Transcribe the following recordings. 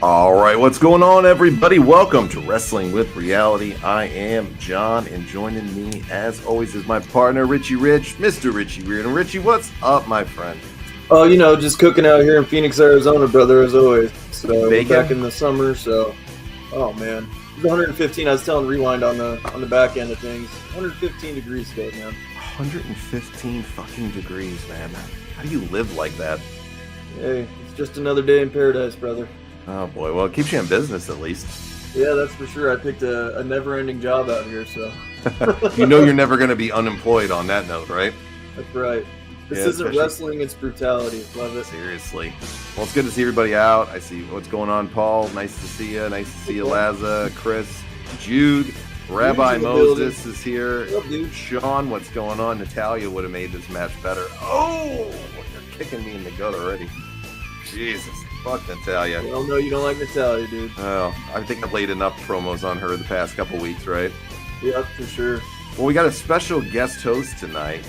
All right, what's going on, everybody? Welcome to Wrestling with Reality. I am John, and joining me, as always, is my partner, Richie Rich, Mr. Richie Reardon. Richie, what's up, my friend? Oh, just cooking out here in Phoenix, Arizona, brother, as always. So we're back in the summer, so oh man, it's 115. I was telling Rewind on the back end of things. 115 degrees today, man. 115 fucking degrees, man. How do you live like that? Hey, it's just another day in paradise, brother. Oh boy, well, it keeps you in business at least. Yeah, that's for sure. I picked a never-ending job out here, so. You know you're never going to be unemployed on that note, right? That's right. This isn't wrestling, it's brutality. Love it. Seriously. Well, it's good to see everybody out. I see what's going on, Paul. Nice to see you. Nice to see you, Laza, Chris, Jude. Rabbi Moses is here. What's up, dude? Sean, what's going on? Natalia would have made this match better. Oh, you're kicking me in the gut already. Jesus. Fuck Natalia. Well, no, you don't like Natalia, dude. Oh, I think I've laid enough promos on her the past couple weeks, right? Yep, for sure. Well, we got a special guest host tonight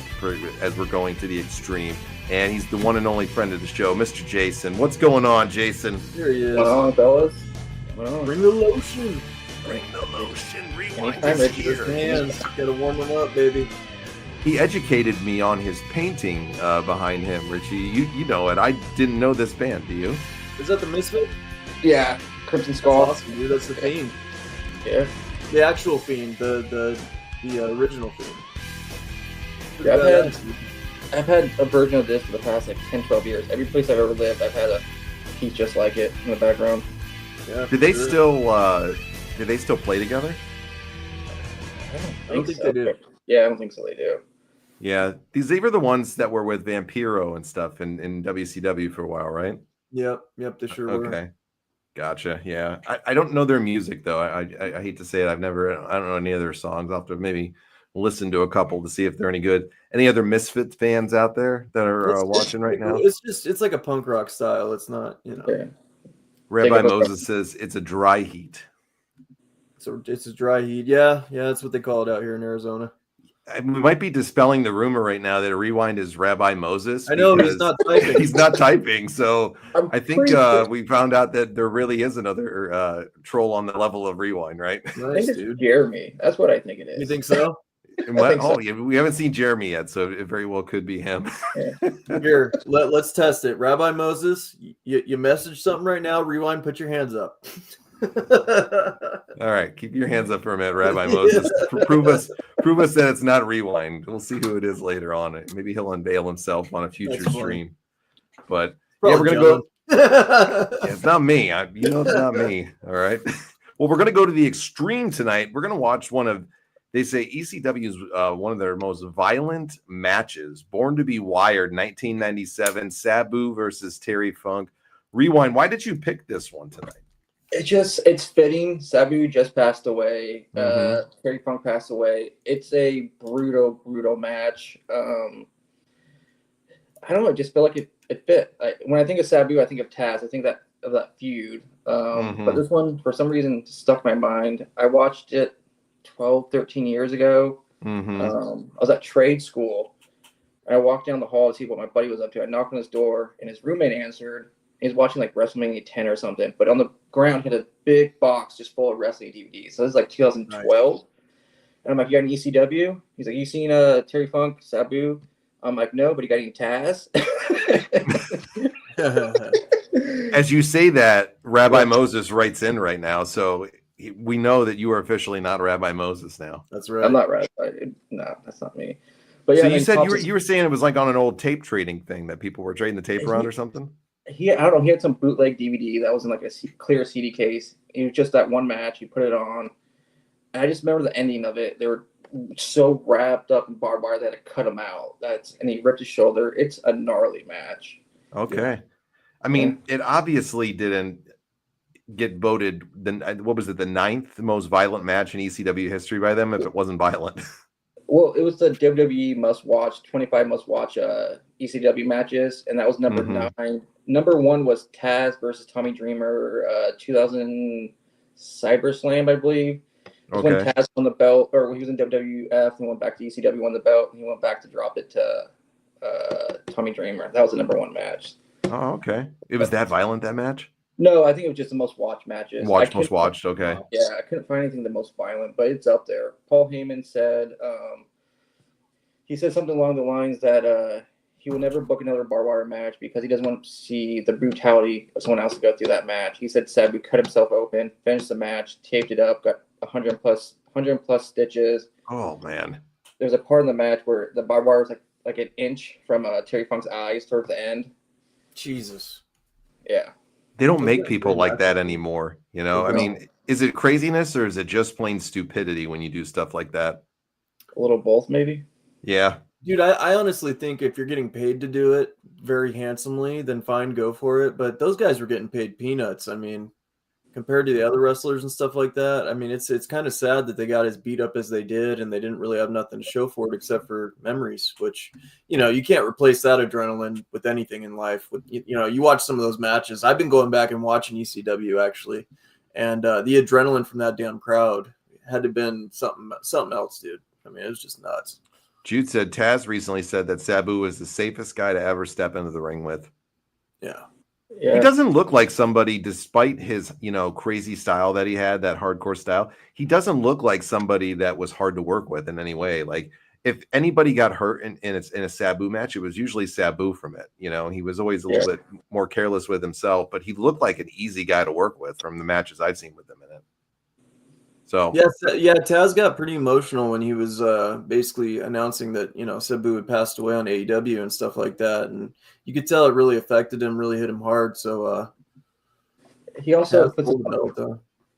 as we're going to the Extreme, and he's the one and only friend of the show, Mr. Jason. What's going on, Jason? Here he is. What's going on, fellas? Bring the lotion. Bring the lotion. Rewind Anytime, is Richie. here. Hands. Gotta warm them up, baby. He educated me on his painting behind him, Richie. You know it. I didn't know this band. Do you? Is that the Misfit? Yeah, Crimson That's Skull. awesome, dude. That's the Fiend. Yeah. The actual Fiend. The original Fiend. Yeah, I've had a version of this for the past 10, 12 years. Every place I've ever lived, I've had a piece just like it in the background. Yeah, Do they still play together? I don't think they do. Yeah, I don't think so. They do. Yeah, they were the ones that were with Vampiro and stuff in WCW for a while, right? Yep, they sure were. Okay, gotcha. Yeah, I don't know their music though. I hate to say it. I don't know any of their songs. I'll have to maybe listen to a couple to see if they're any good. Any other Misfits fans out there that are watching right now? It's like a punk rock style. It's not, Yeah. Rabbi Moses says it's a dry heat. So it's a dry heat. Yeah, that's what they call it out here in Arizona. We might be dispelling the rumor right now that a Rewind is Rabbi Moses. I know he's not typing. He's not typing. So I think sure. we found out that there really is another troll on the level of Rewind, right? I Nice, think dude. it's Jeremy. That's what I think it is. You think so? Yeah, we haven't seen Jeremy yet, so it very well could be him. Here, let's test it. Rabbi Moses, you message something right now. Rewind, put your hands up. All right, keep your hands up for a minute, Rabbi Moses. Prove us that it's not Rewind. We'll see who it is later on. Maybe he'll unveil himself on a future stream. But yeah, we're gonna go. Yeah, it's not me. It's not me. All right. Well, we're gonna go to the Extreme tonight. We're gonna watch one of. They say ECW is one of their most violent matches. Born to be Wired, 1997. Sabu versus Terry Funk. Rewind. Why did you pick this one tonight? It's fitting. Sabu just passed away. Terry Funk passed away. It's a brutal match. I don't know. I just feel like it fit. When I think of Sabu, I think of Taz. I think of that feud. But this one, for some reason, stuck in my mind. I watched it 12, 13 years ago. I was at trade school. And I walked down the hall to see what my buddy was up to. I knocked on his door, and his roommate answered. He was watching like WrestleMania 10 or something, but on the ground he had a big box just full of wrestling DVDs. So this is like 2012. Nice. And I'm like, you got an ECW? He's like, you seen Terry Funk, Sabu? I'm like, no, but he got any Taz? As you say that, Rabbi Moses writes in right now, so we know that you are officially not Rabbi Moses now. That's right. I'm not Rabbi. No, that's not me. But yeah, so you said you were saying it was like on an old tape trading thing that people were trading the tape around or something? I don't know. He had some bootleg DVD that was in like a clear CD case. It was just that one match. He put it on. And I just remember the ending of it. They were so wrapped up in barbed wire they had to cut him out. And he ripped his shoulder. It's a gnarly match. Okay. Yeah. I mean, it obviously didn't get voted the 9th most violent match in ECW history by them if it wasn't violent. Well, it was the WWE must watch 25 must watch ECW matches, and that was number 9. Number 1 was Taz versus Tommy Dreamer, 2000 SummerSlam, I believe. Okay. When Taz won the belt, or when he was in WWF and went back to ECW, won the belt, and he went back to drop it to Tommy Dreamer. That was the number 1 match. Oh, okay. It was that violent, that match? No, I think it was just the most watched matches. Most watched. Okay. Yeah, I couldn't find anything the most violent, but it's up there. Paul Heyman said, he said something along the lines that he will never book another barbed wire match because he doesn't want to see the brutality of someone else to go through that match. He said Sabu cut himself open, finished the match, taped it up, got 100 plus stitches. Oh man. There's a part in the match where the barbed wire was like an inch from Terry Funk's eyes towards the end. Jesus. Yeah. They don't make people like that anymore. You know, I mean, is it craziness or is it just plain stupidity when you do stuff like that? A little both, maybe. Yeah. Dude, I honestly think if you're getting paid to do it very handsomely, then fine, go for it. But those guys were getting paid peanuts. I mean, compared to the other wrestlers and stuff like that, I mean, it's kind of sad that they got as beat up as they did, and they didn't really have nothing to show for it except for memories, which, you know, you can't replace that adrenaline with anything in life. You know, you watch some of those matches. I've been going back and watching ECW, actually, and the adrenaline from that damn crowd had to have been something else, dude. I mean, it was just nuts. Jude said Taz recently said that Sabu was the safest guy to ever step into the ring with. Yeah. Yeah. He doesn't look like somebody, despite his, you know, crazy style that he had, that hardcore style. He doesn't look like somebody that was hard to work with in any way. Like, if anybody got hurt in a Sabu match, it was usually Sabu from it. You know, he was always a little bit more careless with himself, but he looked like an easy guy to work with from the matches I've seen with him in it. So yeah, Taz got pretty emotional when he was basically announcing that, you know, Sabu had passed away on AEW and stuff like that, and you could tell it really affected him, really hit him hard. So he also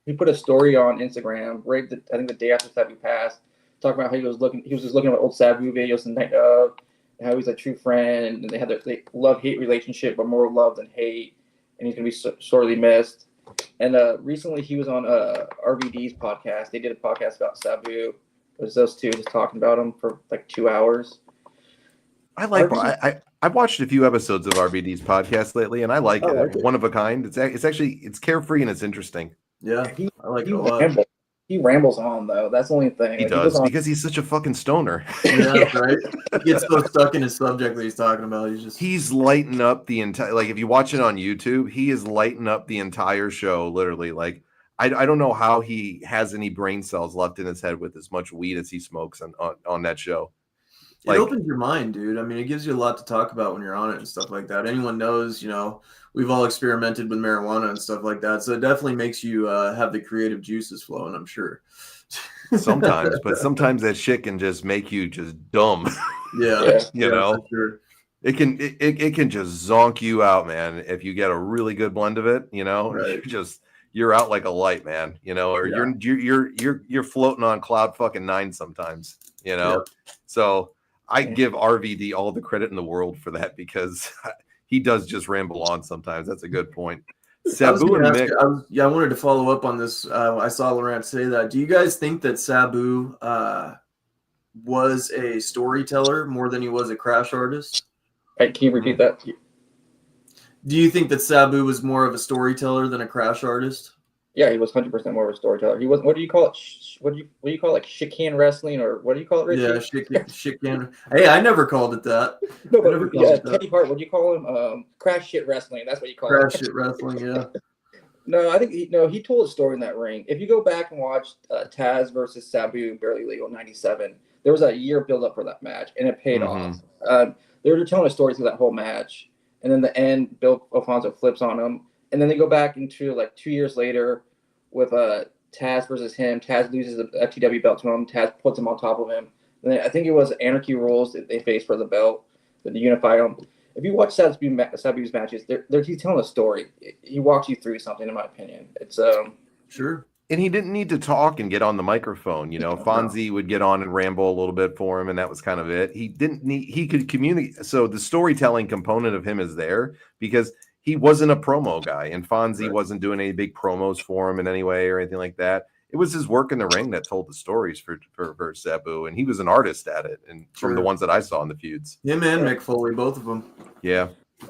he put a story on Instagram I think the day after Sabu passed, talking about how he was just looking at old Sabu videos and how he's a true friend, and they had their love-hate relationship, but more love than hate, and he's gonna be sorely missed. And recently he was on RVD's podcast. They did a podcast about Sabu. It was those two just talking about him for like 2 hours. I've watched a few episodes of RVD's podcast lately, and I like it. One of a kind. It's carefree and it's interesting. Yeah, I like it a lot. He rambles on, though. That's the only thing. He does, because he's such a fucking stoner. Yeah, right? He gets so stuck in his subject that he's talking about. He's lighting up the entire, like, if you watch it on YouTube, he is lighting up the entire show, literally. Like, I don't know how he has any brain cells left in his head with as much weed as he smokes on that show. It opens your mind, dude. I mean, it gives you a lot to talk about when you're on it and stuff like that. Anyone knows, you know, we've all experimented with marijuana and stuff like that. So it definitely makes you have the creative juices flowing, I'm sure. Sometimes, but sometimes that shit can just make you just dumb. Yeah. You know, for sure. It can just zonk you out, man. If you get a really good blend of it, you know, right. you're out like a light, man, you know, or you're floating on cloud fucking 9 sometimes, you know? Yeah. So I give RVD all the credit in the world for that, because he does just ramble on sometimes. That's a good point. Sabu and Mick. I wanted to follow up on this. I saw Laurent say that. Do you guys think that Sabu was a storyteller more than he was a crash artist? Can you repeat that? Do you think that Sabu was more of a storyteller than a crash artist? Yeah, he was 100% more of a storyteller. He was. What do you call it? What do you call it? Like chicane wrestling, or what do you call it, Richie? Yeah, chicane. Hey, I never called it that. No, but Teddy Hart. What do you call him? Crash shit wrestling. That's what you call it. Crash shit wrestling. Yeah. No, I think he told a story in that ring. If you go back and watch Taz versus Sabu, Barely Legal '97, there was a year build up for that match, and it paid off. They were telling a story through that whole match, and then the end, Bill Alfonso flips on him. And then they go back into like 2 years later with Taz versus him. Taz loses the FTW belt to him. Taz puts him on top of him. And then I think it was Anarchy Rules that they faced for the belt, that unified them. If you watch Sabu's matches, he's telling a story. He walks you through something, in my opinion. It's sure. And he didn't need to talk and get on the microphone. You know, Fonzie would get on and ramble a little bit for him, and that was kind of it. He could communicate. So the storytelling component of him is there, because he wasn't a promo guy, and Fonzie wasn't doing any big promos for him in any way or anything like that. It was his work in the ring that told the stories for Sabu, and he was an artist at it. And from the ones that I saw in the feuds, him and Mick Foley, both of them. Yeah.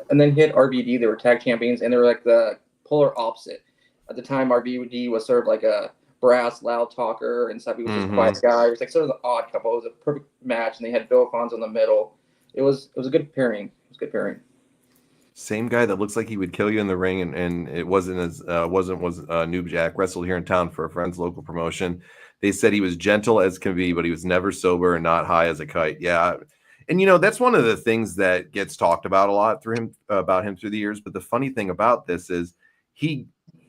And then he had RVD. They were tag champions, and they were like the polar opposite. At the time, RVD was sort of like a brass, loud talker, and Sabu was just a quiet guy. It was like sort of the odd couple. It was a perfect match, and they had Bill Alfonso in the middle. It was a good pairing. Same guy that looks like he would kill you in the ring, and it wasn't Noob Jack. Wrestled here in town for a friend's local promotion. They said he was gentle as can be, but he was never sober and not high as a kite. Yeah, and that's one of the things that gets talked about a lot about him through the years. But the funny thing about this is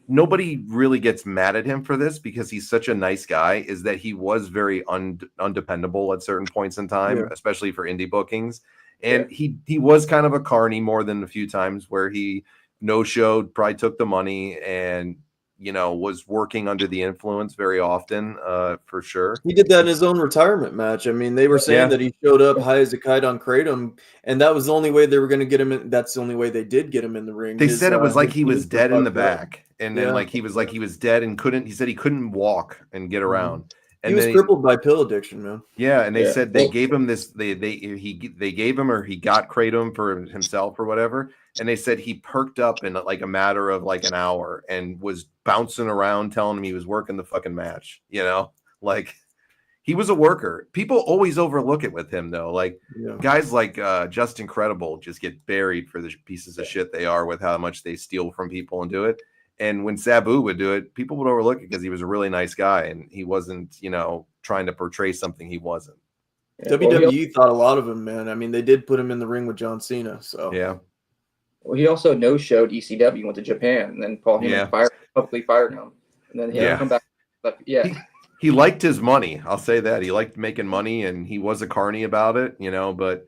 nobody really gets mad at him for this because he's such a nice guy. Is that he was very undependable at certain points in time, especially for indie bookings. And he was kind of a carny more than a few times where he no-showed, probably took the money, and was working under the influence very often, for sure. He did that in his own retirement match. I mean, they were saying that he showed up high as a kite on Kratom, and that was the only way they were going to get him in. That's the only way they did get him in the ring. They said it was like he was dead in the back, and then he was dead and couldn't. He said he couldn't walk and get around. And he was crippled by pill addiction, man. Yeah, and they said they gave him this. They gave him, or he got Kratom for himself or whatever. And they said he perked up in like a matter of like an hour and was bouncing around, telling him he was working the fucking match. Like he was a worker. People always overlook it with him though. Like guys like Just Incredible just get buried for the pieces of shit they are with how much they steal from people and do it. And when Sabu would do it, people would overlook it because he was a really nice guy and he wasn't, trying to portray something he wasn't. WWE thought a lot of him, man. I mean, they did put him in the ring with John Cena. So yeah. Well, he also no-showed ECW, went to Japan, and then Paul Heyman publicly fired him, and then he had to come back. He liked his money. I'll say that he liked making money, and he was a carny about it, But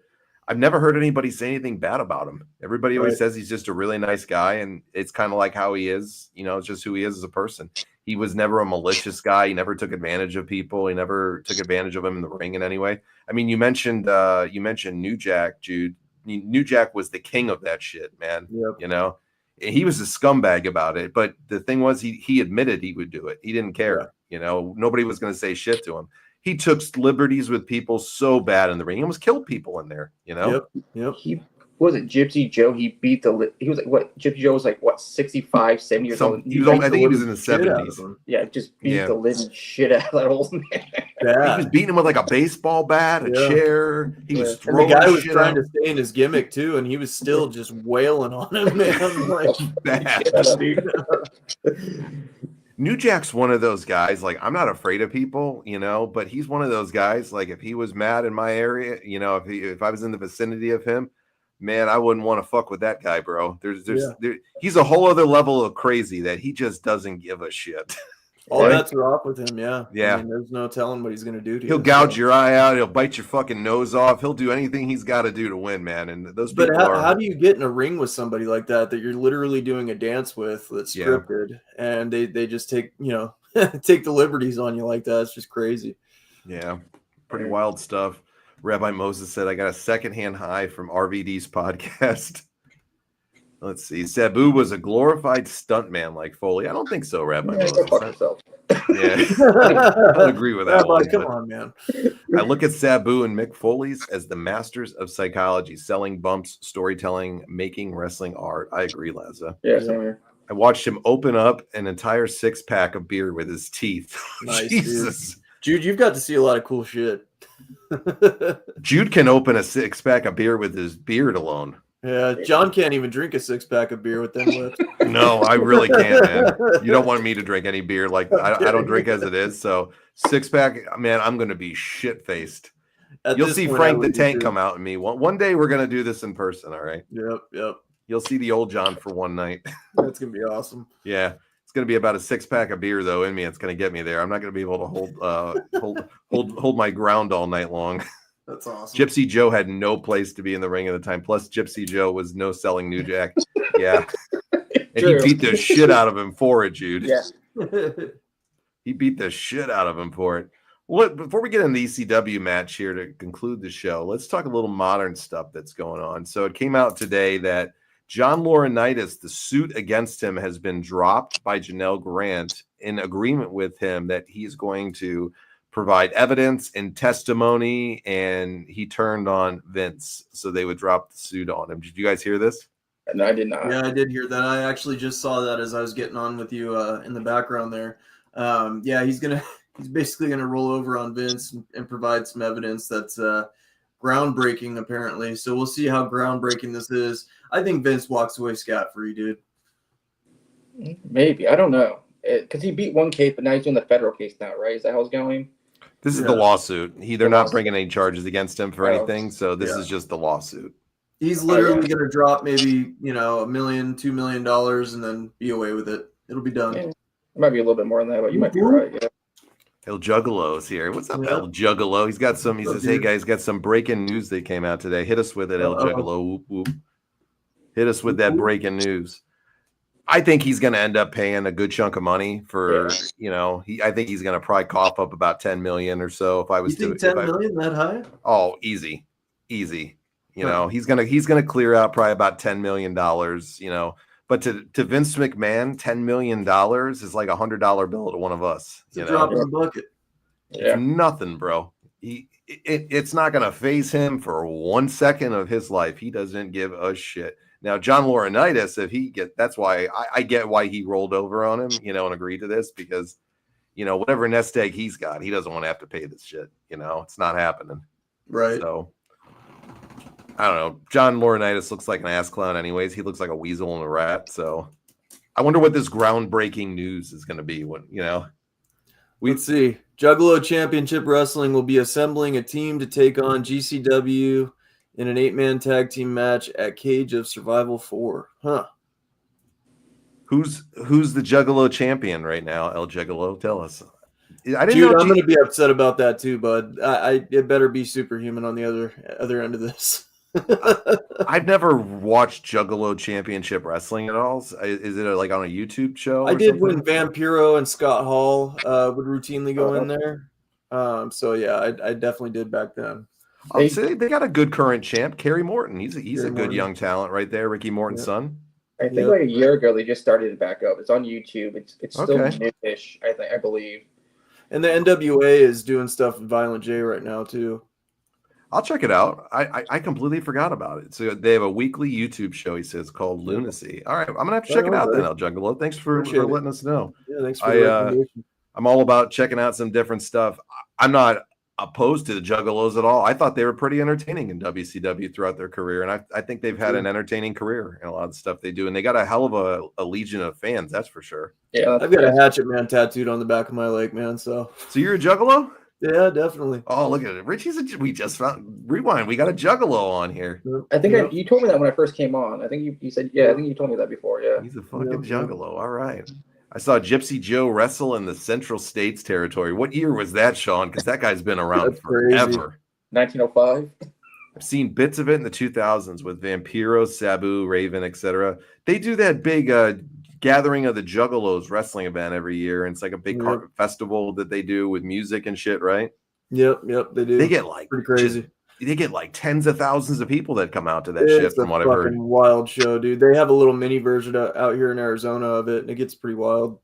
I've never heard anybody say anything bad about him. Everybody always says he's just a really nice guy, and it's kind of like how he is. It's just who he is as a person. He was never a malicious guy. He never took advantage of people. He never took advantage of them in the ring in any way. I mean, you mentioned New Jack, Jude. New Jack was the king of that shit, man. Yep. He was a scumbag about it, but the thing was he admitted he would do it. He didn't care. Nobody was going to say shit to him. He took liberties with people so bad in the ring. He almost killed people in there, Yep. He wasn't Gypsy Joe. He beat he was like, what? Gypsy Joe was like, what, 65, 70 years old? I think he was in the 70s. Yeah, just beat the living shit out of that old man. Yeah. He was beating him with like a baseball bat, a chair. He was throwing and the guy was trying to stay in his gimmick too, and he was still just wailing on him, man. Like, bad. New Jack's one of those guys, like, I'm not afraid of people, but he's one of those guys, like, if he was mad in my area, if I was in the vicinity of him, man, I wouldn't want to fuck with that guy, bro. He's a whole other level of crazy that he just doesn't give a shit. All bets are off with him, yeah. Yeah. I mean, there's no telling what he's going to do to you. He'll gouge your eye out. He'll bite your fucking nose off. He'll do anything he's got to do to win, man. And those people how do you get in a ring with somebody like that you're literally doing a dance with that's scripted, and they just take, take the liberties on you like that? It's just crazy. Yeah. Pretty wild stuff. Rabbi Moses said, I got a secondhand high from RVD's podcast. Let's see. Sabu was a glorified stuntman like Foley. I don't think so, Rabbi Moses. Yeah, I'll agree with that. Rabbi, come on, man. I look at Sabu and Mick Foley's as the masters of psychology, selling bumps, storytelling, making wrestling art. I agree, Laza. Yeah, same here. I watched him open up an entire 6-pack of beer with his teeth. Nice, Jesus. Jude, you've got to see a lot of cool shit. Jude can open a 6-pack of beer with his beard alone. Yeah, John can't even drink a 6-pack of beer with them lips. No, I really can't, man. You don't want me to drink any beer. Like, I don't drink as it is. So 6-pack, man, I'm going to be shit-faced. You'll see Frank the Tank come out in me. One day we're going to do this in person, all right? Yep. You'll see the old John for one night. That's going to be awesome. Yeah. It's going to be about a 6-pack of beer, though, in me. It's going to get me there. I'm not going to be able to hold my ground all night long. That's awesome. Gypsy Joe had no place to be in the ring at the time. Plus, Gypsy Joe was no selling New Jack. Yeah. And he beat the shit out of him for it, Jude. Yeah. He beat the shit out of him for it. Well, before we get in the ECW match here to conclude the show, let's talk a little modern stuff that's going on. So it came out today that John Laurinaitis, the suit against him has been dropped by Janelle Grant in agreement with him that he's going to provide evidence and testimony, and he turned on Vince, so they would drop the suit on him. Did you guys hear this? No, I did not. Yeah, I did hear that. I actually just saw that as I was getting on with you in the background there. Yeah, he's basically gonna roll over on Vince and provide some evidence that groundbreaking, apparently. So we'll see how groundbreaking this is. I think Vince walks away scot-free, dude. Maybe. I don't know. Because he beat one case, but now he's doing the federal case now, right? Is that how it's going? This is the lawsuit. They're not bringing any charges against him for anything, so this is just the lawsuit. He's literally going to drop maybe, $1 million, $2 million, and then be away with it. It'll be done. Yeah. It might be a little bit more than that, but you might be right. Yeah. El Juggalo's here. What's up, El Juggalo? He's got some. He says, "Hey guys, got some breaking news that came out today. Hit us with it, El Juggalo. Whoop, whoop. Hit us with that breaking news." I think he's going to end up paying a good chunk of money for. I think he's going to probably cough up about 10 million or so. If I was you think 10 million that high? Oh, easy. He's gonna clear out probably about $10 million. But to Vince McMahon, $10 million is like $100 bill to one of us. It's a drop in the bucket. It's nothing, bro. It's not gonna phase him for 1 second of his life. He doesn't give a shit. Now, John Laurinaitis, that's why I get why he rolled over on him, and agreed to this because, whatever nest egg he's got, he doesn't want to have to pay this shit. It's not happening. Right. So I don't know. John Laurinaitis looks like an ass clown anyways. He looks like a weasel and a rat. So I wonder what this groundbreaking news is going to be. Let's see. Juggalo Championship Wrestling will be assembling a team to take on GCW in an 8-man tag team match at Cage of Survival 4. Huh. Who's the Juggalo champion right now, El Juggalo? Tell us. I'm going to be upset about that too, bud. It better be Superhuman on the other end of this. I've never watched Juggalo Championship Wrestling at all. Is it like on a YouTube show? I did when Vampiro and Scott Hall would routinely go in there. So yeah, I definitely did back then. They got a good current champ, Kerry Morton. He's a good young talent right there, Ricky Morton's son. I think like a year ago they just started it back up. It's on YouTube. It's still new-ish, I believe. And the NWA is doing stuff with Violent J right now too. I'll check it out. I completely forgot about it. So they have a weekly YouTube show, he says, called Lunacy. All right, I'm gonna have to check it out then, El Juggalo. Thanks for letting us know. Yeah, thanks for the recommendation. I'm all about checking out some different stuff. I'm not opposed to the Juggalos at all. I thought they were pretty entertaining in WCW throughout their career, and I think they've had an entertaining career in a lot of the stuff they do, and they got a hell of a legion of fans, that's for sure. Yeah, I've got a Hatchet Man tattooed on the back of my leg, man. So you're a Juggalo? Yeah, definitely. Oh, look at it. We just found Rewind. We got a Juggalo on here. I think you told me that when I first came on. I think you said, I think you told me that before. Yeah. He's a fucking Juggalo. All right. I saw Gypsy Joe wrestle in the Central States territory. What year was that, Sean? Because that guy's been around forever. 1905. I've seen bits of it in the 2000s with Vampiro, Sabu, Raven, etc. They do that big gathering of the Juggalos wrestling event every year, and it's like a big festival that they do with music and shit, right? Yep, they do. They get like pretty crazy. They get like tens of thousands of people that come out to that shit. From what I've heard, wild show, dude. They have a little mini version out here in Arizona of it, and it gets pretty wild.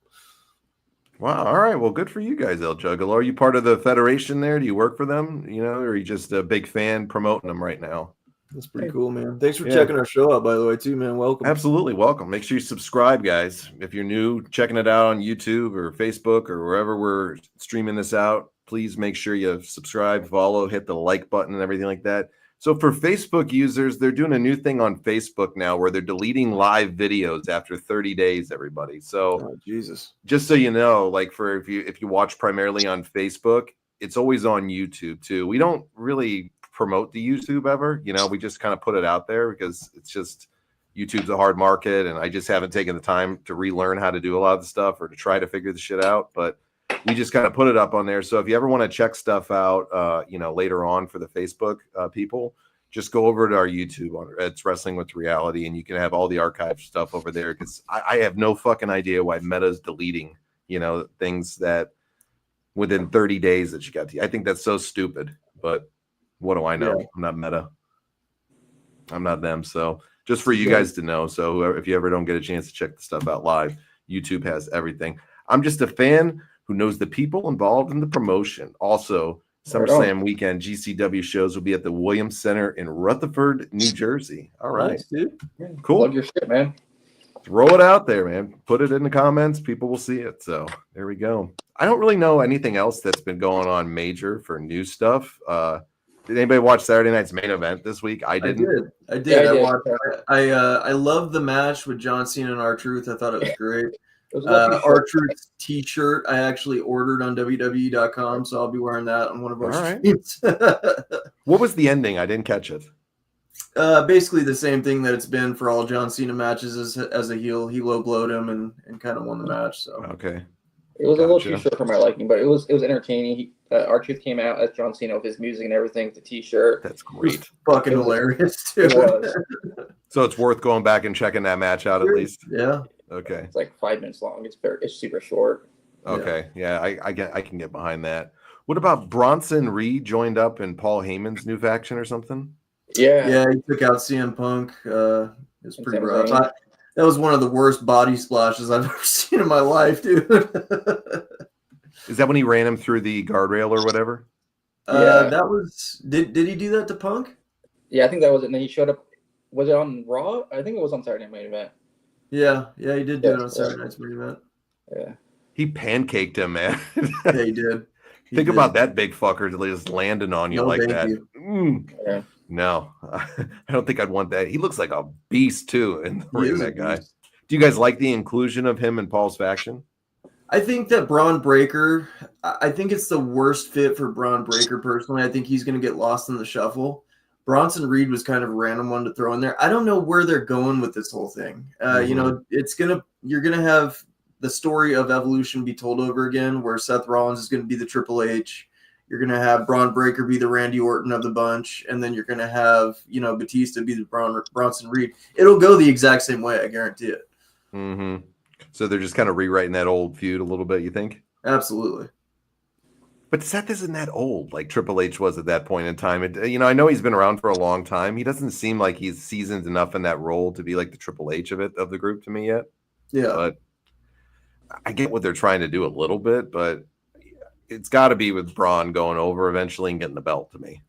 Wow. All right. Well, good for you guys, El Juggalo. Are you part of the federation there? Do you work for them? Or are you just a big fan promoting them right now? That's pretty cool, man. Thanks for checking our show out, by the way, too, man. Welcome. Absolutely. Welcome. Make sure you subscribe, guys. If you're new, checking it out on YouTube or Facebook or wherever we're streaming this out, please make sure you subscribe, follow, hit the like button and everything like that. So for Facebook users, they're doing a new thing on Facebook now where they're deleting live videos after 30 days, everybody. So Jesus. Just so you know, like if you watch primarily on Facebook, it's always on YouTube too. We don't really promote the YouTube ever, we just kind of put it out there because it's just YouTube's a hard market, and I just haven't taken the time to relearn how to do a lot of the stuff or to try to figure the shit out. But we just kind of put it up on there. So if you ever want to check stuff out, later on for the Facebook people, just go over to our YouTube. It's Wrestling with Reality, and you can have all the archive stuff over there. Because I have no fucking idea why Meta's deleting, things that within 30 days that you got to. I think that's so stupid. But what do I know? Yeah. I'm not Meta. I'm not them. So just for you guys to know. So if you ever don't get a chance to check the stuff out live, YouTube has everything. I'm just a fan who knows the people involved in the promotion. Also, SummerSlam weekend GCW shows will be at the Williams Center in Rutherford, New Jersey. All right, nice, dude. Cool. Plug your shit, man. Throw it out there, man. Put it in the comments. People will see it. So there we go. I don't really know anything else that's been going on major for new stuff. Did anybody watch Saturday night's main event this week? I didn't. I did. Yeah, I did. watched. I loved the match with John Cena and R-Truth. I thought it was great. It was R-Truth's T-shirt I actually ordered on WWE.com, so I'll be wearing that on one of our streams. What was the ending? I didn't catch it. Basically the same thing that it's been for all John Cena matches as a heel. He low blowed him and kind of won the match. So okay. It was a little too short for my liking, but it was entertaining. R-Truth came out as John Cena with his music and everything, with the T-shirt. That's great. Fucking hilarious too. It was. So it's worth going back and checking that match out at least. Yeah. Okay. It's like 5 minutes long. It's super short. Okay. Yeah, I can get behind that. What about Bronson Reed joined up in Paul Heyman's new faction or something? Yeah, he took out CM Punk. It was pretty rough. That was one of the worst body splashes I've ever seen in my life, dude. Is that when he ran him through the guardrail or whatever? That was. Did he do that to Punk? Yeah, I think that was it. And then he showed up. Was it on Raw? I think it was on Saturday Night Main Event. Yeah, he did do it on Saturday Night's Main Event. Yeah. He pancaked him, man. Yeah, he did. Think about that big fucker just landing on you like that. Yeah. No, I don't think I'd want that. He looks like a beast too in the ring, that guy. Do you guys like the inclusion of him in Paul's faction? I think that Braun Breaker, I think it's the worst fit for Braun Breaker personally. I think he's going to get lost in the shuffle. Bronson Reed was kind of a random one to throw in there. I don't know where they're going with this whole thing. You know, you're going to have the story of Evolution be told over again, where Seth Rollins is going to be the Triple H. You're going to have Braun Breaker be the Randy Orton of the bunch, and then you're going to have, Batista be the Bronson Reed. It'll go the exact same way, I guarantee it. Mm-hmm. So they're just kind of rewriting that old feud a little bit, you think? Absolutely. But Seth isn't that old like Triple H was at that point in time. I know he's been around for a long time. He doesn't seem like he's seasoned enough in that role to be like the Triple H of the group to me yet. Yeah. But I get what they're trying to do a little bit, but it's got to be with Braun going over eventually and getting the belt to me.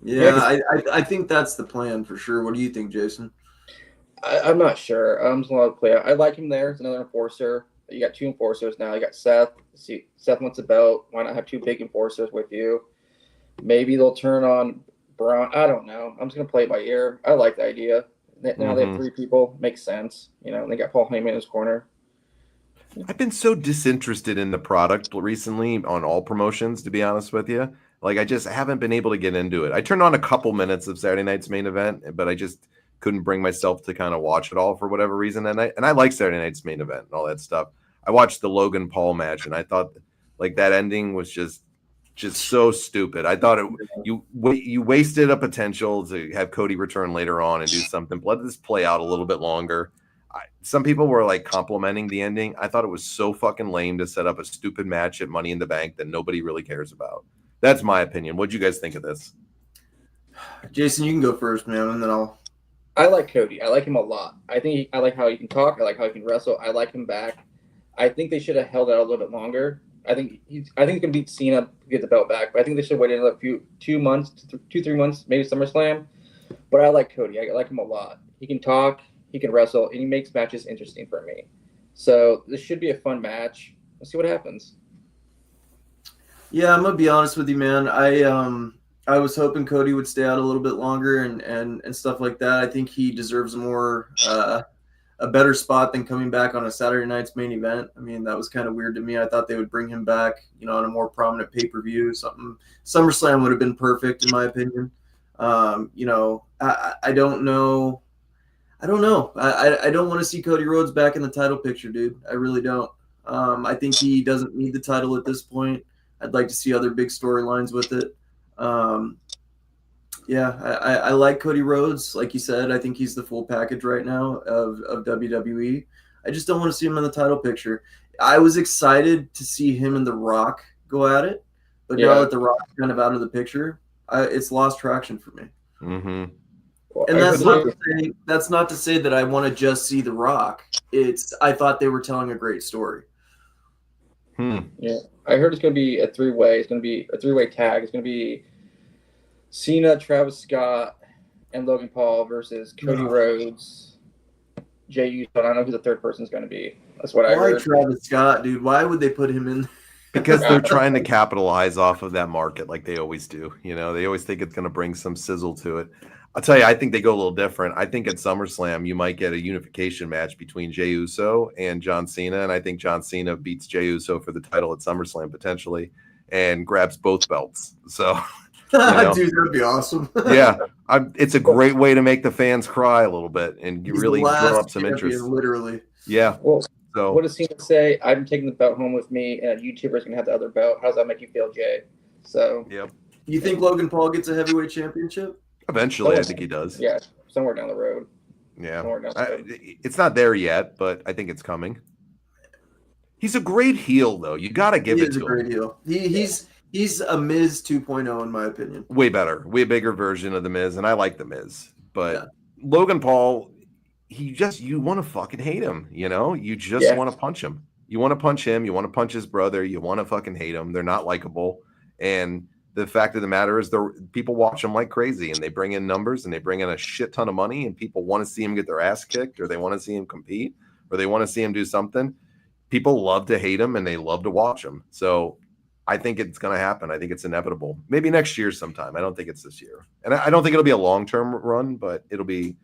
Yeah, I think that's the plan for sure. What do you think, Jason? I'm not sure. I'm just going to play out. I like him there. It's another enforcer. You got two enforcers now. You got Seth. See, Seth wants a belt. Why not have two big enforcers with you? Maybe they'll turn on Braun. I don't know. I'm just going to play it by ear. I like the idea. Now they have three people. Makes sense. They got Paul Heyman in his corner. I've been so disinterested in the product recently on all promotions, to be honest with you. Like, I just haven't been able to get into it. I turned on a couple minutes of Saturday night's main event, but I just couldn't bring myself to kind of watch it all for whatever reason. And I like Saturday night's main event and all that stuff. I watched the Logan Paul match, and I thought like that ending was just so stupid. I thought you wasted a potential to have Cody return later on and do something. Let this play out a little bit longer. Some people were like complimenting the ending. I thought it was so fucking lame to set up a stupid match at Money in the Bank that nobody really cares about. That's my opinion. What do you guys think of this? Jason, you can go first, man, and then I like Cody. I like him a lot. I like how he can talk. I like how he can wrestle. I like him back. I think they should have held out a little bit longer. I think he can beat Cena to get the belt back, but I think they should have waited another 3 months, maybe SummerSlam. But I like Cody. I like him a lot. He can talk. He can wrestle, and he makes matches interesting for me. So this should be a fun match. Let's see what happens. Yeah, I'm gonna be honest with you, man. I was hoping Cody would stay out a little bit longer and stuff like that. I think he deserves a better spot than coming back on a Saturday night's main event. I mean, that was kind of weird to me. I thought they would bring him back, on a more prominent pay-per-view. Something SummerSlam would have been perfect in my opinion. I don't know. I don't know. I don't want to see Cody Rhodes back in the title picture, dude. I really don't. I think he doesn't need the title at this point. I'd like to see other big storylines with it. I like Cody Rhodes. Like you said, I think he's the full package right now of WWE. I just don't want to see him in the title picture. I was excited to see him and The Rock go at it, but now that The Rock's kind of out of the picture, it's lost traction for me. Mm-hmm. Well, and that's not to say that I want to just see The Rock. I thought they were telling a great story. Yeah, I heard it's going to be a three-way. It's going to be a three-way tag. It's going to be Cena, Travis Scott, and Logan Paul versus Cody Rhodes, Jey Uso. I don't know who the third person is going to be. That's what I heard. Why Travis Scott, dude? Why would they put him in? Because they're trying to capitalize off of that market like they always do. You know, they always think it's going to bring some sizzle to it. I'll tell you, I think they go a little different. I think at SummerSlam, you might get a unification match between Jey Uso and John Cena. And I think John Cena beats Jey Uso for the title at SummerSlam potentially and grabs both belts. So, dude, that'd be awesome. Yeah. It's a great way to make the fans cry a little bit and He's really the drum last up some champion, interest. literally. Yeah. Well, so what does Cena say? I'm taking the belt home with me, and a YouTuber's going to have the other belt. How does that make you feel, Jay? So, yep. You think Logan Paul gets a heavyweight championship? Eventually, I think he does. Yeah, somewhere down the road. Yeah. It's not there yet, but I think it's coming. He's a great heel, though. You got to give it to him. He is a great heel. He's a Miz 2.0, in my opinion. Way better. Way bigger version of the Miz, and I like the Miz. But Logan Paul, you want to fucking hate him, you know? You just want to punch him. You want to punch him. You want to punch his brother. You want to fucking hate him. They're not likable. And the fact of the matter is people watch him like crazy, and they bring in numbers, and they bring in a shit ton of money, and people want to see him get their ass kicked, or they want to see him compete, or they want to see him do something. People love to hate him, and they love to watch him. So I think it's going to happen. I think it's inevitable. Maybe next year sometime. I don't think it's this year. And I don't think it'll be a long-term run, but I think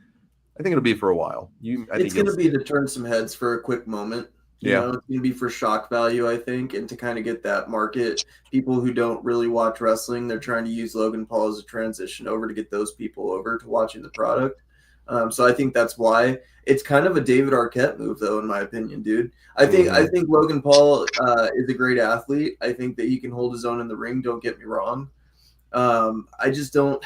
it'll be for a while. It's going to be to turn some heads for a quick moment. You know, it's going to be for shock value, I think, and to kind of get that market. People who don't really watch wrestling, they're trying to use Logan Paul as a transition over to get those people over to watching the product. So I think that's why it's kind of a David Arquette move, though, in my opinion, dude. I think Logan Paul is a great athlete. I think that he can hold his own in the ring. Don't get me wrong. I just don't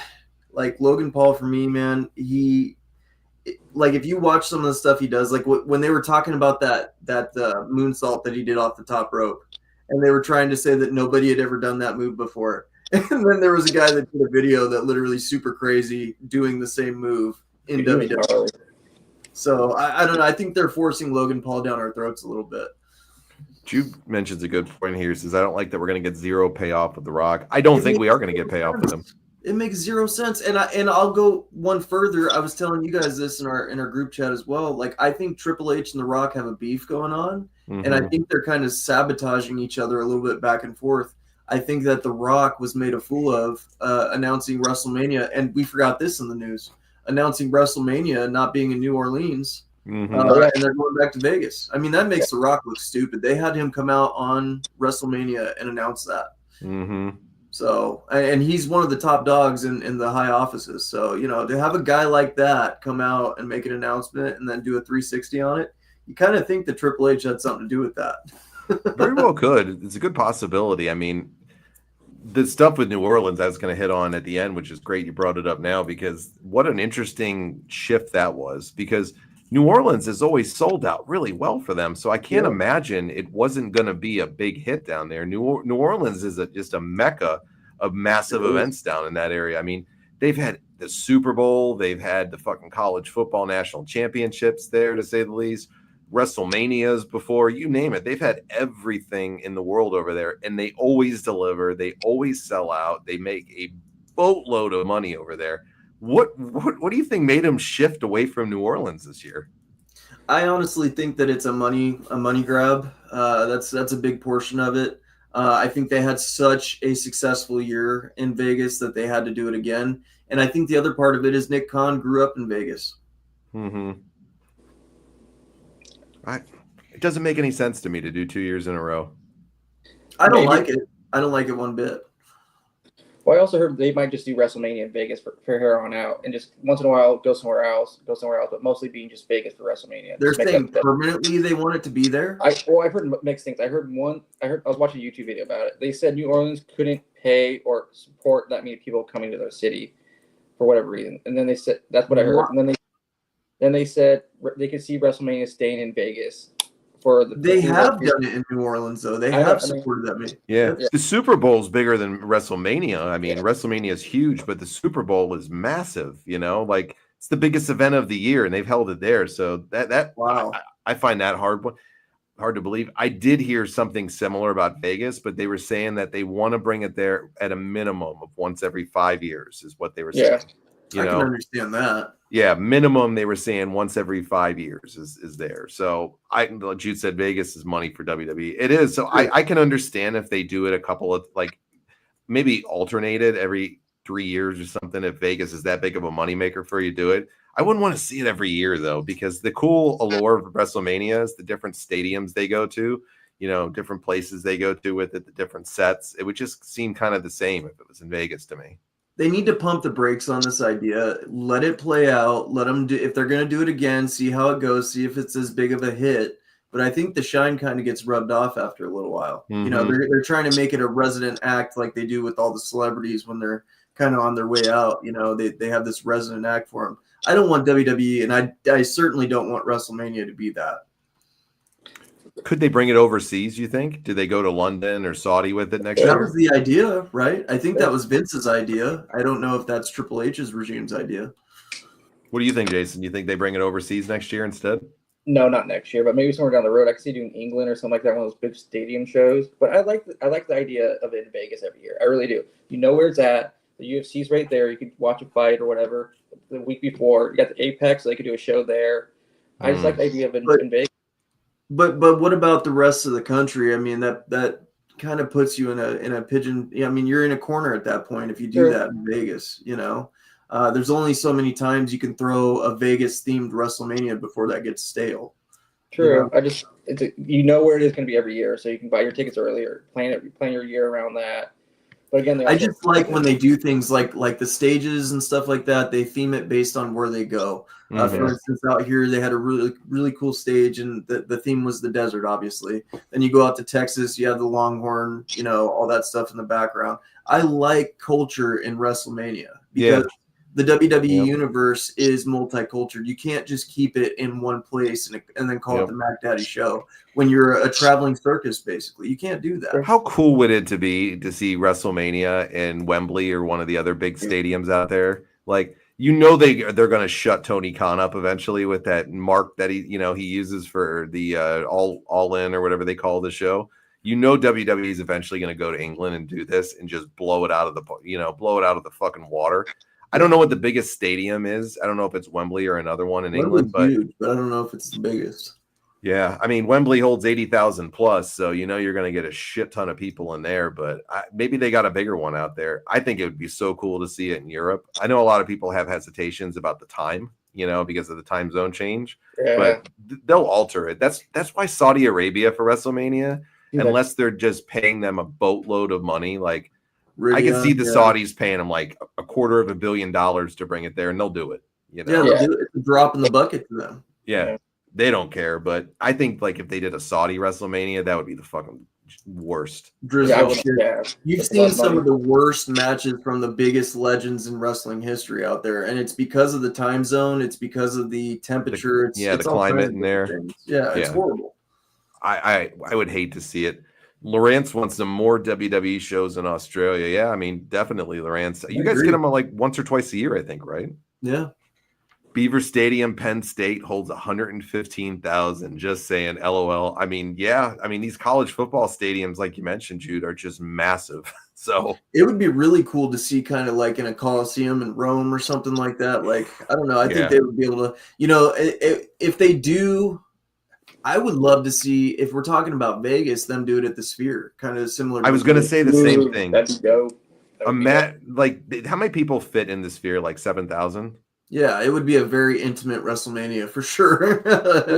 like Logan Paul. For me, man, if you watch some of the stuff he does, like when they were talking about that moonsault that he did off the top rope, and they were trying to say that nobody had ever done that move before, and then there was a guy that did a video that literally super crazy doing the same move in WWE. So I don't know. I think they're forcing Logan Paul down our throats a little bit. Jude mentions a good point here. He says, I don't like that we're going to get zero payoff with The Rock. I don't think we are going to get payoff with him. It makes zero sense. And I'll go one further. I was telling you guys this in our group chat as well. Like, I think Triple H and The Rock have a beef going on. Mm-hmm. And I think they're kind of sabotaging each other a little bit back and forth. I think that The Rock was made a fool of announcing WrestleMania. And we forgot this in the news. Announcing WrestleMania not being in New Orleans, and they're going back to Vegas. I mean, that makes The Rock look stupid. They had him come out on WrestleMania and announce that. Mm-hmm. So, and he's one of the top dogs in the high offices. So, you know, to have a guy like that come out and make an announcement and then do a 360 on it, you kind of think that Triple H had something to do with that. Very well could. It's a good possibility. I mean, the stuff with New Orleans I was going to hit on at the end, which is great you brought it up now, because what an interesting shift that was, because New Orleans has always sold out really well for them. So I can't imagine it wasn't going to be a big hit down there. New Orleans is just a mecca of massive events down in that area. I mean, they've had the Super Bowl, they've had the fucking college football national championships there, to say the least. WrestleManias before, you name it. They've had everything in the world over there, and they always deliver. They always sell out. They make a boatload of money over there. What do you think made them shift away from New Orleans this year? I honestly think that it's a money grab. That's a big portion of it. I think they had such a successful year in Vegas that they had to do it again. And I think the other part of it is Nick Khan grew up in Vegas. Mm-hmm. It doesn't make any sense to me to do 2 years in a row. I don't like it. I don't like it one bit. Well, I also heard they might just do WrestleMania in Vegas for here on out, and just once in a while go somewhere else, but mostly being just Vegas for WrestleMania. They're saying permanently they want it to be there? I've heard mixed things. I was watching a YouTube video about it. They said New Orleans couldn't pay or support that many people coming to their city for whatever reason. And then they said, that's what I heard. And then they said they could see WrestleMania staying in Vegas. They have done it in New Orleans, though. They have supported that. Yeah. The Super Bowl is bigger than WrestleMania. I mean, WrestleMania is huge, but the Super Bowl is massive. You know, like it's the biggest event of the year, and they've held it there. So that wow, I find that hard to believe. I did hear something similar about Vegas, but they were saying that they want to bring it there at a minimum of once every 5 years, is what they were saying. I can understand that. Yeah, minimum they were saying once every 5 years is there. So like Jude said, Vegas is money for WWE. It is. So I can understand if they do it a couple of like maybe alternated every 3 years or something. If Vegas is that big of a moneymaker for you, do it. I wouldn't want to see it every year though, because the cool allure of WrestleMania is the different stadiums they go to, different places they go to with it, the different sets. It would just seem kind of the same if it was in Vegas to me. They need to pump the brakes on this idea. Let it play out. Let them do, if they're going to do it again, see how it goes, see if it's as big of a hit. But I think the shine kind of gets rubbed off after a little while. Mm-hmm. They're trying to make it a resident act like they do with all the celebrities when they're kind of on their way out. They have this resident act for them. I don't want WWE, and I certainly don't want WrestleMania to be that. Could they bring it overseas, you think? Do they go to London or Saudi with it next year? That was the idea, right? I think that was Vince's idea. I don't know if that's Triple H's regime's idea. What do you think, Jason? You think they bring it overseas next year instead? No, not next year, but maybe somewhere down the road. I could see doing England or something like that, one of those big stadium shows. But I like the idea of it in Vegas every year. I really do. You know where it's at. The UFC's right there. You could watch a fight or whatever the week before. You got the Apex, so they could do a show there. I just like the idea of it in Vegas. But what about the rest of the country? I mean, that kind of puts you in a pigeon. I mean, you're in a corner at that point if you do that in Vegas. There's only so many times you can throw a Vegas themed WrestleMania before that gets stale. True. Where it is going to be every year, so you can buy your tickets earlier, plan your year around that. But again, I just like when they do things like the stages and stuff like that. They theme it based on where they go. For instance, out here they had a really, really cool stage, and the theme was the desert. Obviously, then you go out to Texas, you have the Longhorn, all that stuff in the background. I like culture in WrestleMania because the WWE universe is multicultural. You can't just keep it in one place and then call it the Mac Daddy show when you're a traveling circus, basically. You can't do that. How cool would it be to see WrestleMania in Wembley or one of the other big stadiums out there? Like, they're going to shut Tony Khan up eventually with that mark that he uses for the all in or whatever they call the show. WWE is eventually going to go to England and do this and just blow it out of the fucking water. I don't know what the biggest stadium is. I don't know if it's Wembley or another one in England, but huge, but I don't know if it's the biggest. Yeah, I mean, Wembley holds 80,000 plus, so you're going to get a shit ton of people in there, but maybe they got a bigger one out there. I think it would be so cool to see it in Europe. I know a lot of people have hesitations about the time, because of the time zone change, but they'll alter it. That's why Saudi Arabia for WrestleMania, unless they're just paying them a boatload of money, like I can see the Saudis paying them like $250 million to bring it there, and they'll do it. They'll do it. It's a drop in the bucket to them. Yeah. They don't care, but I think like if they did a Saudi WrestleMania, that would be the fucking worst. You've seen some of the worst matches from the biggest legends in wrestling history out there, and it's because of the time zone. It's because of the temperature. The climate in there. It's horrible. I would hate to see it. Lawrence wants some more WWE shows in Australia. Yeah, I mean, definitely, Lawrence. You guys get them like once or twice a year, I think, right? Yeah. Beaver Stadium, Penn State holds 115,000. Just saying, LOL. I mean, these college football stadiums, like you mentioned, Jude, are just massive. So it would be really cool to see kind of like in a Coliseum in Rome or something like that. Like, I don't know. I think they would be able to, if they do, I would love to see, if we're talking about Vegas, them do it at the Sphere, kind of similar. I was going to say the same thing. That'd be dope. Like, how many people fit in the Sphere? Like 7,000? Yeah, it would be a very intimate WrestleMania for sure.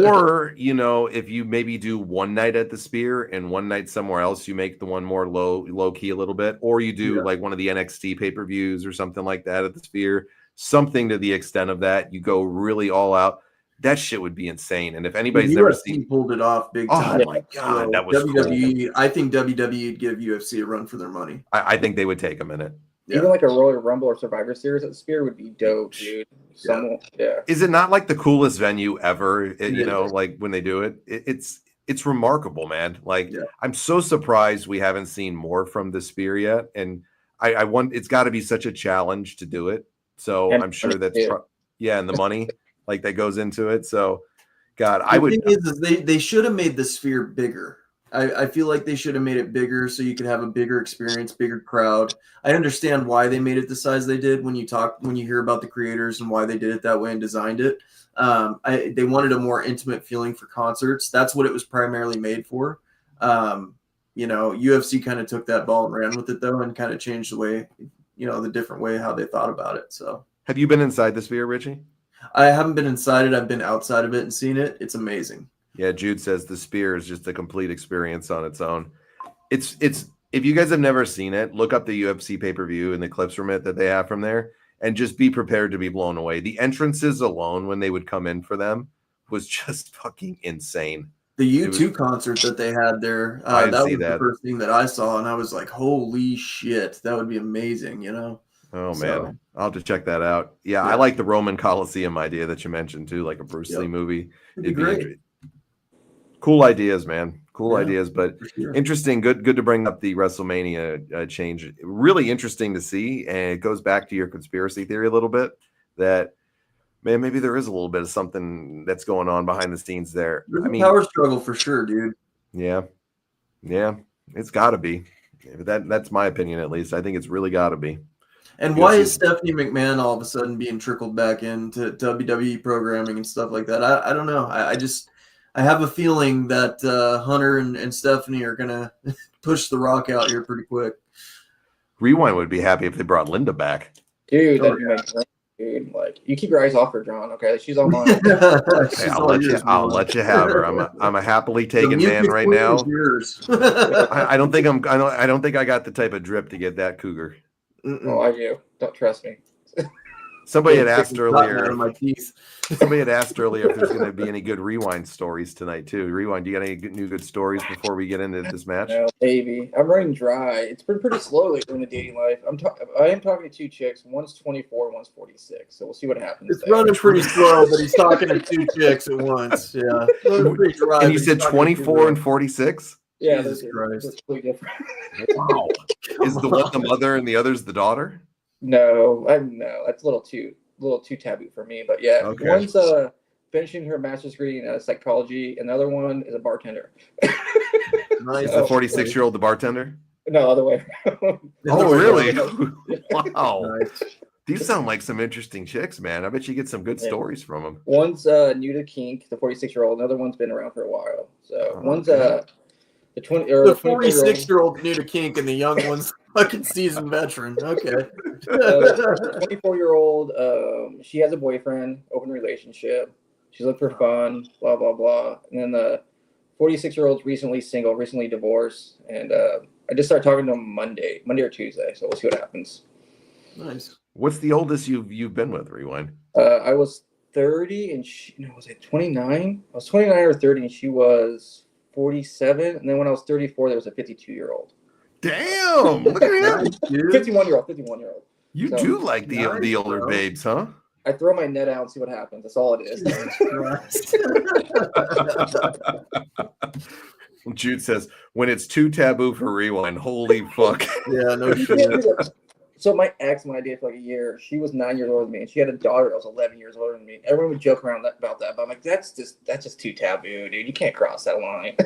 Or, if you maybe do one night at the Sphere and one night somewhere else, you make the one more low key a little bit, or you do like one of the NXT pay-per-views or something like that at the Sphere, something to the extent of that. You go really all out. That shit would be insane. And if anybody's never seen, pulled it off big time. Oh my God, so that was WWE. Cool. I think WWE would give UFC a run for their money. I think they would take a minute. Even like a Royal Rumble or Survivor Series at the Sphere would be dope, dude. Is it not like the coolest venue ever? Like when they do it, it's remarkable, man. Like I'm so surprised we haven't seen more from the Sphere yet, and I want it's got to be such a challenge to do it. So I'm sure that's and the money like that goes into it. So God, I would. The thing is they should have made the Sphere bigger. I feel like they should have made it bigger so you could have a bigger experience, bigger crowd. I understand why they made it the size they did when you hear about the creators and why they did it that way and designed it. They wanted a more intimate feeling for concerts. That's what it was primarily made for. UFC kind of took that ball and ran with it though, and kind of changed the way, the different way how they thought about it. So, have you been inside the Sphere, Richie? I haven't been inside it. I've been outside of it and seen it. It's amazing. Yeah, Jude says the Sphere is just a complete experience on its own. It's if you guys have never seen it, look up the UFC pay-per-view and the clips from it that they have from there, and just be prepared to be blown away. The entrances alone, when they would come in for them, was just fucking insane. The U2 concert that they had there, that was the first thing that I saw, and I was like, holy shit, that would be amazing, Oh, man. I'll have to check that out. Yeah, I like the Roman Coliseum idea that you mentioned, too, like a Bruce Lee movie. It'd be great. Cool ideas, man. Cool ideas, but interesting. Good to bring up the WrestleMania change. Really interesting to see, and it goes back to your conspiracy theory a little bit that, man, maybe there is a little bit of something that's going on behind the scenes there. There's a power struggle for sure, dude. Yeah, it's got to be. That's my opinion, at least. I think it's really got to be. And why is Stephanie McMahon all of a sudden being trickled back into WWE programming and stuff like that? I don't know. I have a feeling that Hunter and Stephanie are gonna push The Rock out here pretty quick. Rewind would be happy if they brought Linda back. Dude, dude, like you keep your eyes off her, John. Okay, she's on mine. Okay, I'll let you have her. I'm a happily taken man right now. I don't think I got the type of drip to get that cougar. Oh, I do. Don't trust me. Somebody had asked earlier. Somebody had asked earlier if there's going to be any good Rewind stories tonight too. Rewind, do you got any good stories before we get into this match? No, baby. I'm running dry. It's been pretty slow lately in the dating life. I am talking to two chicks. One's 24, one's 46. So we'll see what happens. It's running pretty slow, but he's talking to two chicks at once. Yeah. And you said 24 and 46? Yeah, that's completely different. Wow. Is the one the mother and the other's the daughter? No, that's a little too taboo for me. But yeah, okay. One's finishing her master's degree in psychology, and the other one is a bartender. Nice. Is the 46-year-old the bartender? No, other way. Oh, really? Wow. Nice. These sound like some interesting chicks, man. I bet you get some good stories from them. One's new to kink, the 46-year-old. Another one's been around for a while. So one's the 46-year-old new to kink, and the young one's fucking seasoned veteran. Okay. 24-year-old, she has a boyfriend, open relationship. She's looking for fun, blah, blah, blah. And then the 46-year-old's recently single, recently divorced. And I just started talking to him Monday or Tuesday. So we'll see what happens. Nice. What's the oldest you've been with, Rewind? I was 30 and was it 29? I was 29 or 30 and she was 47. And then when I was 34, there was a 52-year-old. Damn! Look at him. 51-year-old. You do like the older babes, huh? I throw my net out and see what happens. That's all it is. Jude says, when it's too taboo for Rewind, holy fuck. Yeah, no shit. So my ex, when I dated for like a year, she was 9 years older than me, and she had a daughter that was 11 years older than me. Everyone would joke around about that, but I'm like, that's just too taboo, dude. You can't cross that line.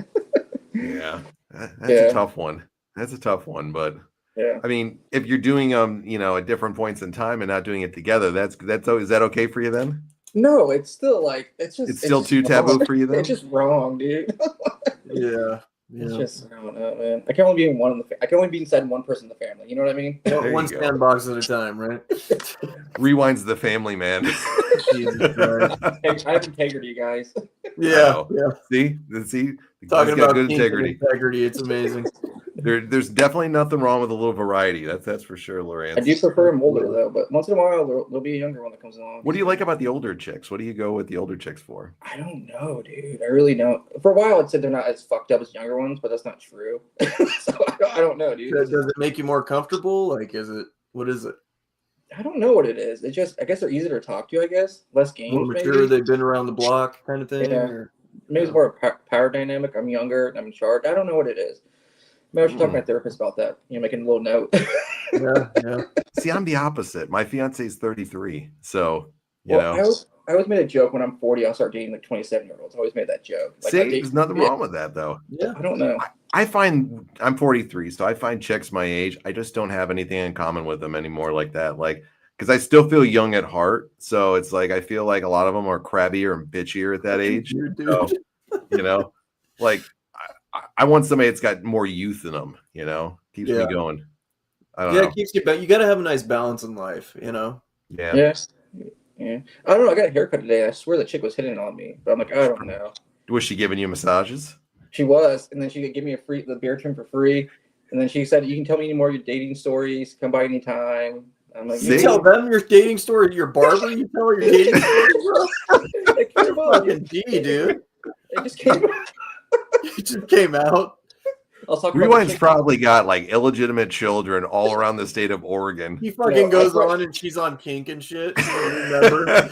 Yeah, that's a tough one. That's a tough one, but yeah. I mean, if you're doing at different points in time and not doing it together, is that okay for you then? No, it's still like it's still too taboo for you then. It's just wrong, dude. Yeah. It's just I don't know, man. I can only be inside one person in the family. You know what I mean? One sandbox at a time, right? Rewind's the family, man. Jesus Christ. I have integrity, guys. Yeah. See, talking about good integrity. It's amazing. There's definitely nothing wrong with a little variety. That's for sure, Lawrence. I do prefer them older though, but once in a while there'll be a younger one that comes along. What do you like about the older chicks? What do you go with the older chicks for? I don't know, dude. I really don't. For a while, I'd said they're not as fucked up as younger ones, but that's not true. So I don't know, dude. Does it make you more comfortable? Like, what is it? I don't know what it is. It just, I guess they're easier to talk to. I guess less games. More mature. Maybe. They've been around the block, kind of thing. Yeah. Maybe it's more a power dynamic. I'm younger. I'm in charge. I don't know what it is. Maybe I should talk to my therapist about that. Making a little note. Yeah. See, I'm the opposite. My fiance is 33, so I I always made a joke when I'm 40, I'll start dating like 27-year-olds. I always made that joke. Like, See, there's nothing wrong with that, though. Yeah, I don't know. I find I'm 43, so I find chicks my age. I just don't have anything in common with them anymore like that. Like, because I still feel young at heart. So it's like I feel like a lot of them are crabbier and bitchier at that age. So, you know, like I want somebody that's got more youth in them, you know, keeps me going. I don't know. It keeps you back. You got to have a nice balance in life, you know? Yeah. Yes. Yeah. I don't know. I got a haircut today. I swear the chick was hitting on me, but I'm like, I don't know. Was she giving you massages? She was, and then she could give me the beard trim for free. And then she said, "You can tell me any more of your dating stories. Come by anytime." I'm like, you tell them your dating story. Your barber, you tell her your dating story, bro. It came out. G, dude. It just came out. It just came out. Rewind's probably got like illegitimate children all around the state of Oregon. He fucking goes on and she's on kink and shit. Remember?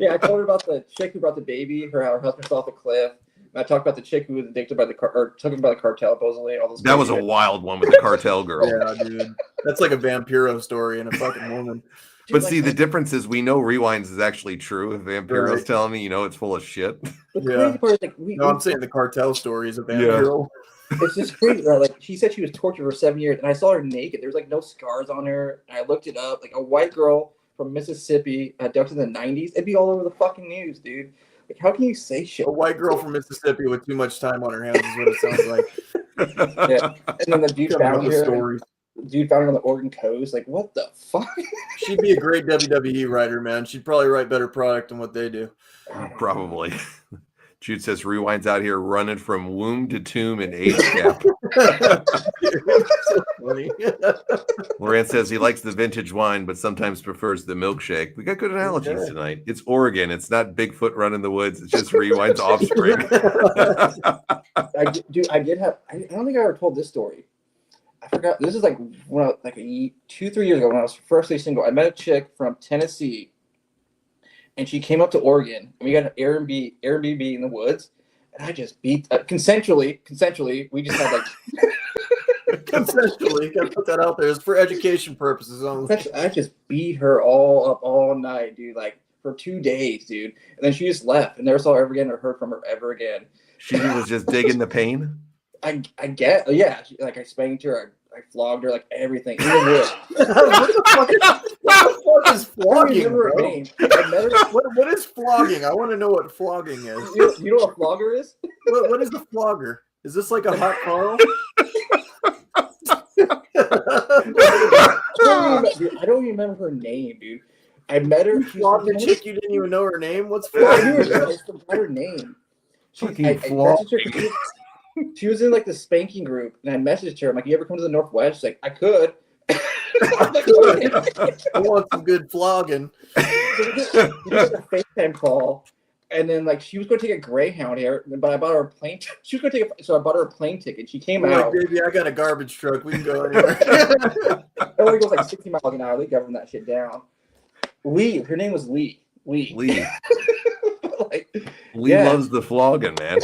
Yeah, I told her about the chick who brought the baby. Her husband fell off a cliff. And I talked about the chick who was addicted by took him by the cartel, supposedly. All those. That was a wild one with the cartel girl. Yeah, dude. That's like a Vampiro story and a fucking woman. But see, the difference is we know Rewinds is actually true. If Vampiro's telling me, you know, it's full of shit. Yeah. No, I'm saying the cartel story is a Vampiro. Yeah. It's just crazy. Like, she said she was tortured for 7 years, and I saw her naked. There was like no scars on her. And I looked it up. Like, a white girl from Mississippi abducted in the 90s. It'd be all over the fucking news, dude. Like, how can you say shit? A white girl from Mississippi with too much time on her hands is what it sounds like. Yeah. And then the dude found her. Dude found her on the Oregon coast. Like, what the fuck? She'd be a great WWE writer, man. She'd probably write better product than what they do. Probably. Jude says Rewind's out here running from womb to tomb in age gap. So funny. Loran says he likes the vintage wine, but sometimes prefers the milkshake. We got good analogies tonight. It's Oregon. It's not Bigfoot running the woods. It's just Rewind's offspring. I don't think I ever told this story. I forgot. This is like when I was like 2-3 years ago when I was firstly single. I met a chick from Tennessee. And she came up to Oregon, and we got an Airbnb in the woods, and I just beat consensually. We just had like consensually. Gotta put that out there. It's for education purposes only. I just beat her all up all night, dude. Like for 2 days, dude. And then she just left, and never saw her ever again or heard from her ever again. She was just digging the pain. I get, yeah. I spanked her. I flogged her, like everything. In the woods. What the fuck is flogging, bro? Her What is flogging? I want to know what flogging is. You know what a flogger is? What is a flogger? Is this like a hot Carl? I don't even remember her name, dude. I met her. You flogged a chick, you didn't even know her name? What's flogging? I forgot her name. She was in like the spanking group, and I messaged her. I'm like, "You ever come to the Northwest?" She's like, "I could." I want some good flogging. We did a FaceTime call, and then like she was going to take a Greyhound here, but I bought her a plane. She was going to take so I bought her a plane ticket. She came out. Like, baby, I got a garbage truck. We can go anywhere. It only goes like 60 miles an hour. They govern that shit down. Lee, her name was Lee. Lee loves the flogging, man.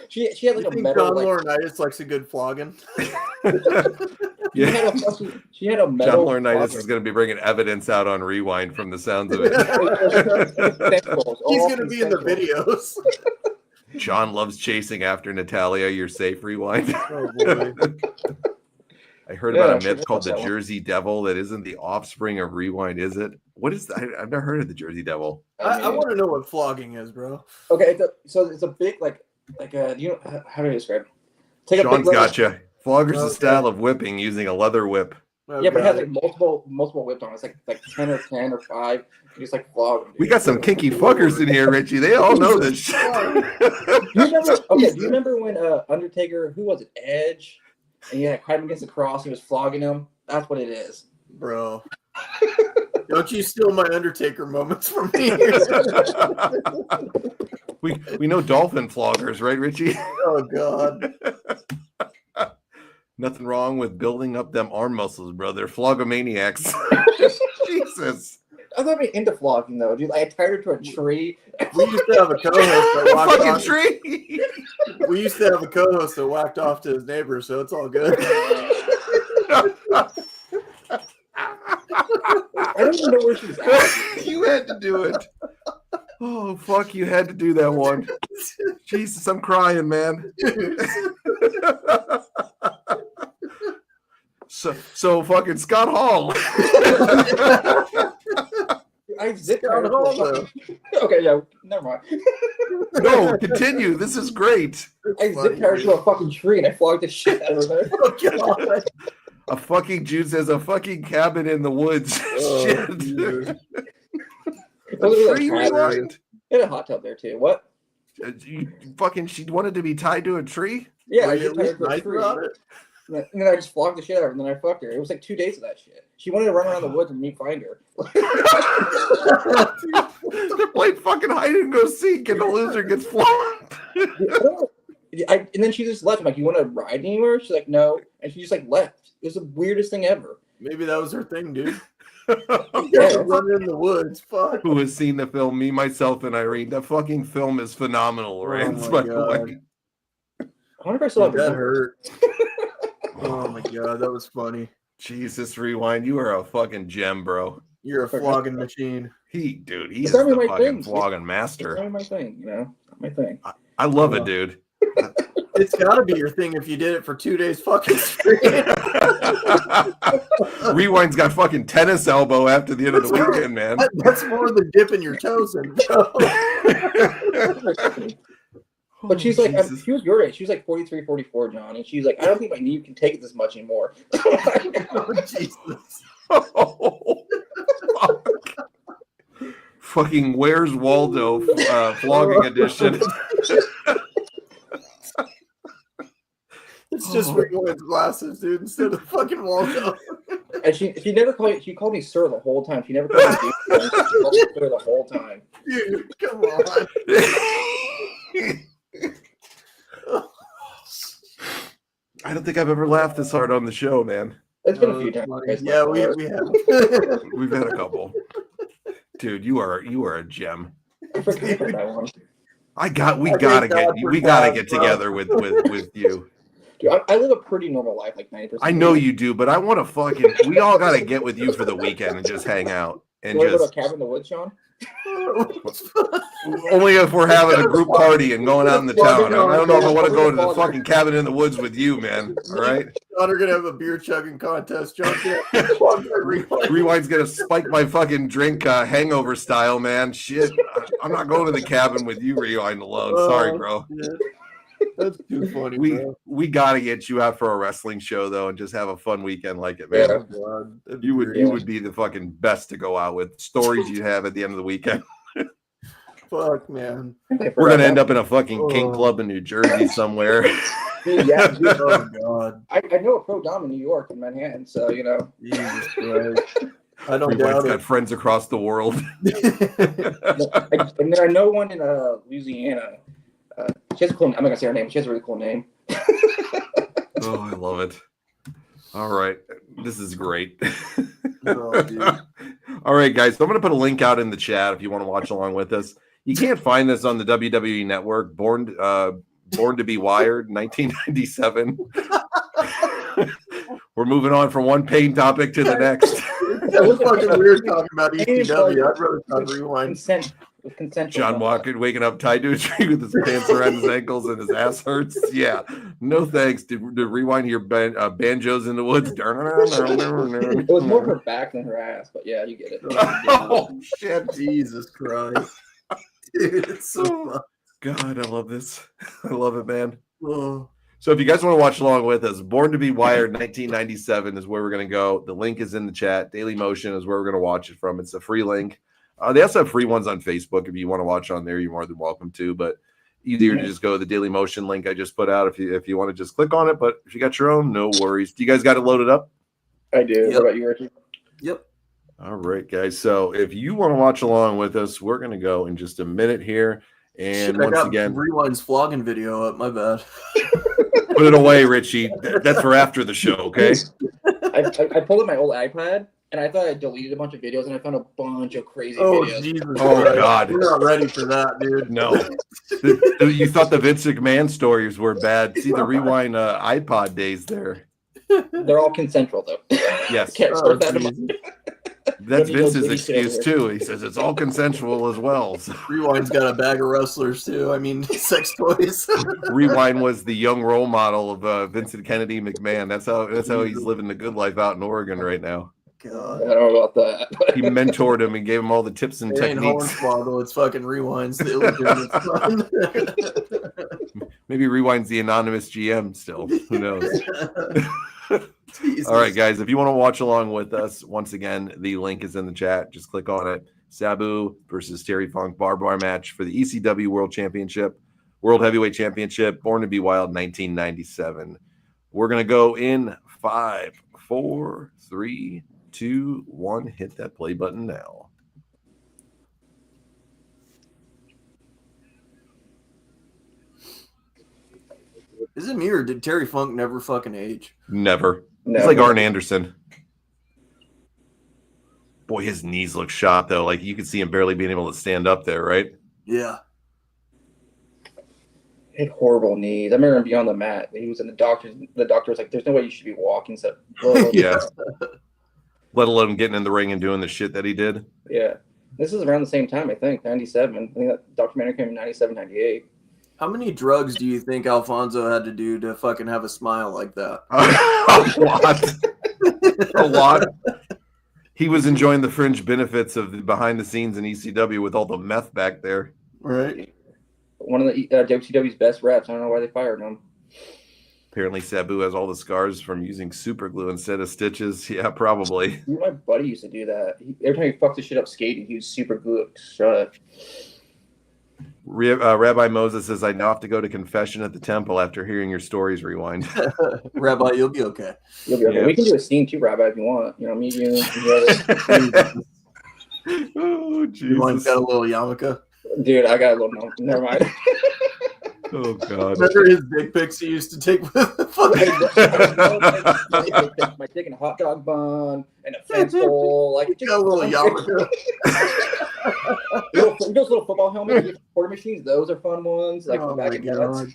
She had like a metal. John Laurinaitis likes a good flogging. Yeah. She had a metal. John Laurinaitis is going to be bringing evidence out on Rewind from the sounds of it. He's going to be in the videos. John loves chasing after Natalia. You're safe, Rewind. Oh, boy. I heard about a myth called the Jersey Devil that isn't the offspring of Rewind, is it? What is that? I've never heard of the Jersey Devil. I want to know what flogging is, bro. Okay, so it's a big like you know how do I describe it? Sean's gotcha. Flogger's a style of whipping using a leather whip. Oh, yeah, but it has like multiple whips on it. It's like 10 or 5. You just like flog them. We got some kinky fuckers in here, Richie. They all know this shit. Do you remember when Undertaker, who was it, Edge? And yeah, cried him against the cross. He was flogging him. That's what it is, bro. Don't you steal my Undertaker moments from me? we know dolphin floggers, right, Richie? Oh God. Nothing wrong with building up them arm muscles, bro. They're flogomaniacs. Jesus. I thought I'd be into flogging though, dude. I tied her to a tree. We used to have a co-host that walked fucking off. Tree. We used to have a co-host that whacked off to his neighbor, so it's all good. I don't even know where she's at. You had to do it. Oh, fuck, you had to do that one. Jesus, I'm crying, man. So fucking Scott Hall. I zipped her. Okay, yeah, never mind. No, continue. This is great. I zipped her to a fucking tree and I flogged the shit out of her. Oh, God. A fucking Jude says a fucking cabin in the woods. Shit. A tree rewind. In a hot tub there too. What? She wanted to be tied to a tree? Yeah, I zipped her to a tree. And then I just flogged the shit out of her, and then I fucked her. It was like 2 days of that shit. She wanted to run around the woods and me find her. They're playing fucking hide and go seek, and the loser gets flogged. And then she just left. I'm like, you want to ride anywhere? She's like, no. And she just like left. It was the weirdest thing ever. Maybe that was her thing, dude. Yeah. Running in the woods. Fuck. Who has seen the film? Me, myself, and Irene. That fucking film is phenomenal, right? Oh my God. I wonder if I still have that hurt. Oh my God, that was funny. Jesus, Rewind. You are a fucking gem, bro. You're a flogging machine. He is the fucking flogging master. It's not my thing, not my thing. I love it, dude. It's got to be your thing if you did it for 2 days fucking straight. Rewind's got fucking tennis elbow after the end of the weekend, man. That's more than dipping your toes in, bro. But she's like, she was your age. She was like 43, 44, John. And she's like, I don't think my knee can take it this much anymore. Oh, Jesus. Oh, fuck. Fucking Where's Waldo vlogging edition. It's just Rewind's glasses, dude, instead of fucking Waldo. And she never called me. She called me sir the whole time. She never called me dude. She called me sir the whole time. Dude, come on. I don't think I've ever laughed this hard on the show, man. It's been a few times. Yeah, we have. We've had a couple. Dude, you are a gem. I forgot that one. We gotta get together with you. Dude, I live a pretty normal life, like 90%. I know you do, but I want to we all gotta get with you for the weekend and just hang out and go to a cabin in the woods, Sean? Only if we're having a group party and going out in the town. I don't know if I want to go to the fucking cabin in the woods with you, man. All right. John, we're gonna have a beer chugging contest, John. Rewind's gonna spike my fucking drink hangover style, man. Shit, I'm not going to the cabin with you, Rewind alone. Sorry, bro. Yeah. That's too funny. We gotta get you out for a wrestling show though, and just have a fun weekend like it, man. Yeah. You would be the fucking best to go out with. Stories you have at the end of the weekend. Fuck, man. We're gonna end up in a fucking King Club in New Jersey somewhere. Yeah, oh God. I know a pro dom in New York and Manhattan, so you know. Jesus Christ. I don't Everybody's doubt it. got friends across the world. And then I know one in Louisiana. She has a cool. I'm not gonna say her name. She has a really cool name. Oh, I love it. All right, this is great. Oh, dude. All right, guys. So I'm gonna put a link out in the chat if you want to watch along with us. You can't find this on the WWE Network. Born to be Wired, 1997. We're moving on from one pain topic to the next. That was fucking weird talking about ECW. I'd rather talk Rewind. Consensual. John Walker waking up tied to a tree with his pants around his ankles and his ass hurts. Yeah, no thanks. To Rewind your banjos in the woods. It was more her back than her ass, but yeah, you get it. Oh shit! Jesus Christ, dude, it's so fun. God, I love this. I love it, man. Oh. So if you guys want to watch along with us, Born to be Wired 1997 is where we're going to go. The link is in the chat. Daily Motion is where we're going to watch it from. It's a free link. They also have free ones on Facebook. If you want to watch on there, you're more than welcome to. But easier to just go to the Daily Motion link I just put out if you want to just click on it. But if you got your own, no worries. Do you guys got it loaded up? I do. Yep. What about you, Richie? Yep. All right, guys. So if you want to watch along with us, we're going to go in just a minute here. And once again, Rewind's vlogging video up. My bad. Put it away, Richie. That's for after the show, okay? I pulled up my old iPad, and I thought I deleted a bunch of videos, and I found a bunch of crazy videos. Jesus! Oh, God. We're not ready for that, dude. No. You thought the Vince McMahon stories were bad. See the Rewind iPod days there. They're all consensual, though. Yes. That's Vince's excuse too. He says it's all consensual as well. So. Rewind's got a bag of wrestlers too. I mean, sex toys. Rewind was the young role model of Vincent Kennedy McMahon. That's how he's living the good life out in Oregon right now. God. I don't know about that. He mentored him and gave him all the tips and techniques. Hornswoggle, it's fucking Rewind's the illegitimate. Maybe Rewind's the anonymous GM still. Who knows? All right, guys, if you want to watch along with us, once again, the link is in the chat. Just click on it. Sabu versus Terry Funk barbed wire match for the ECW World Championship, World Heavyweight Championship, Born to Be Wild 1997. We're going to go in 5, 4, 3, 2, 1. Hit that play button now. Is it me or did Terry Funk never fucking age? Never. He's like Arn Anderson. Boy, his knees look shot though. Like you could see him barely being able to stand up there, right? Yeah. He had horrible knees. I remember him being on the mat. He was in the doctor. The doctor was like, "There's no way you should be walking." So, yeah. Let alone getting in the ring and doing the shit that he did. Yeah. This is around the same time, I think, 97. I think that documentary came in 97, 98. How many drugs do you think Alfonso had to do to fucking have a smile like that? A lot. A lot. He was enjoying the fringe benefits of the behind the scenes in ECW with all the meth back there. Right. One of the WCW's best reps. I don't know why they fired him. Apparently Sabu has all the scars from using super glue instead of stitches. Yeah, probably. My buddy used to do that. Every time he fucked the shit up skating, he was super glue it shut. Rabbi Moses says, I now have to go to confession at the temple after hearing your stories. Rewind. Rabbi, you'll be okay. You'll be okay. Yeah. We can do a scene too, Rabbi, if you want. You know, me, you, oh, Jesus. Rewind's got a little yarmulke. Dude, I got a little. Never mind. Oh, God. Remember his dick pics he used to take with my dick in a hot dog bun and a fence pole. Like, just got a little yarmulke. Those little football helmets, quarter machines, those are fun ones. Like, oh back my God.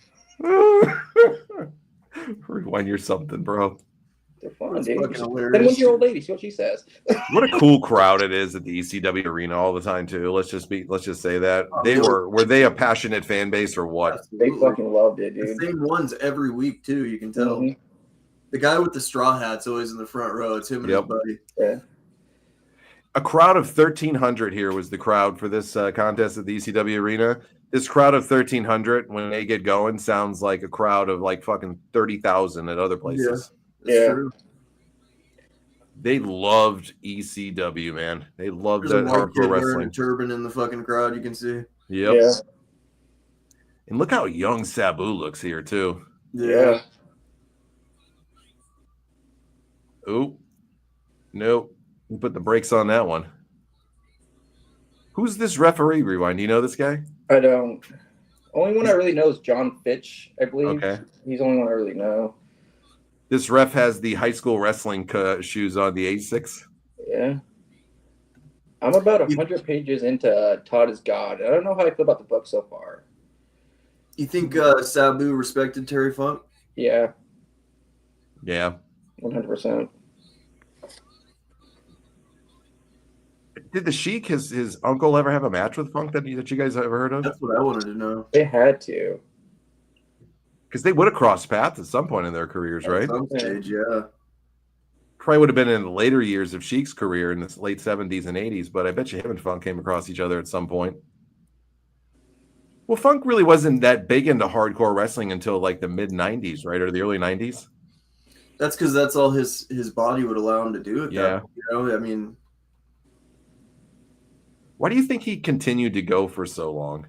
Rewind, you're something, bro. They're fun, dude. Fucking hilarious. Then 1-year-old lady, see what she says. What a cool crowd it is at the ECW arena all the time too. Let's just say that were they a passionate fan base or what? They fucking loved it, dude. The same ones every week too. You can tell. Mm-hmm. The guy with the straw hat's always in the front row. It's him and his buddy. Yeah. A crowd of 1,300 here was the crowd for this contest at the ECW arena. This crowd of 1,300, when they get going, sounds like a crowd of like fucking 30,000 at other places. Yeah. True. They loved ECW, man. They loved that hardcore wrestling. A turban in the fucking crowd, you can see. Yep. Yeah. And look how young Sabu looks here, too. Yeah. Oh, nope. We put the brakes on that one. Who's this referee, Rewind? Do you know this guy? I don't. Only one I really know is John Fitch, I believe. Okay. He's the only one I really know. This ref has the high school wrestling shoes on, the A6. Yeah. I'm about 100 pages into Todd is God. I don't know how I feel about the book so far. You think Sabu respected Terry Funk? Yeah. Yeah. 100%. Did the Sheik, his uncle, ever have a match with Funk that you guys ever heard of? That's what I wanted to know. They had to. Because they would have crossed paths at some point in their careers, right? At some stage, yeah. Probably would have been in the later years of Sheik's career in the late 70s and 80s, but I bet you him and Funk came across each other at some point. Well, Funk really wasn't that big into hardcore wrestling until like the mid-90s, right? Or the early 90s? That's because that's all his body would allow him to do at that point, you know? I mean... Why do you think he continued to go for so long?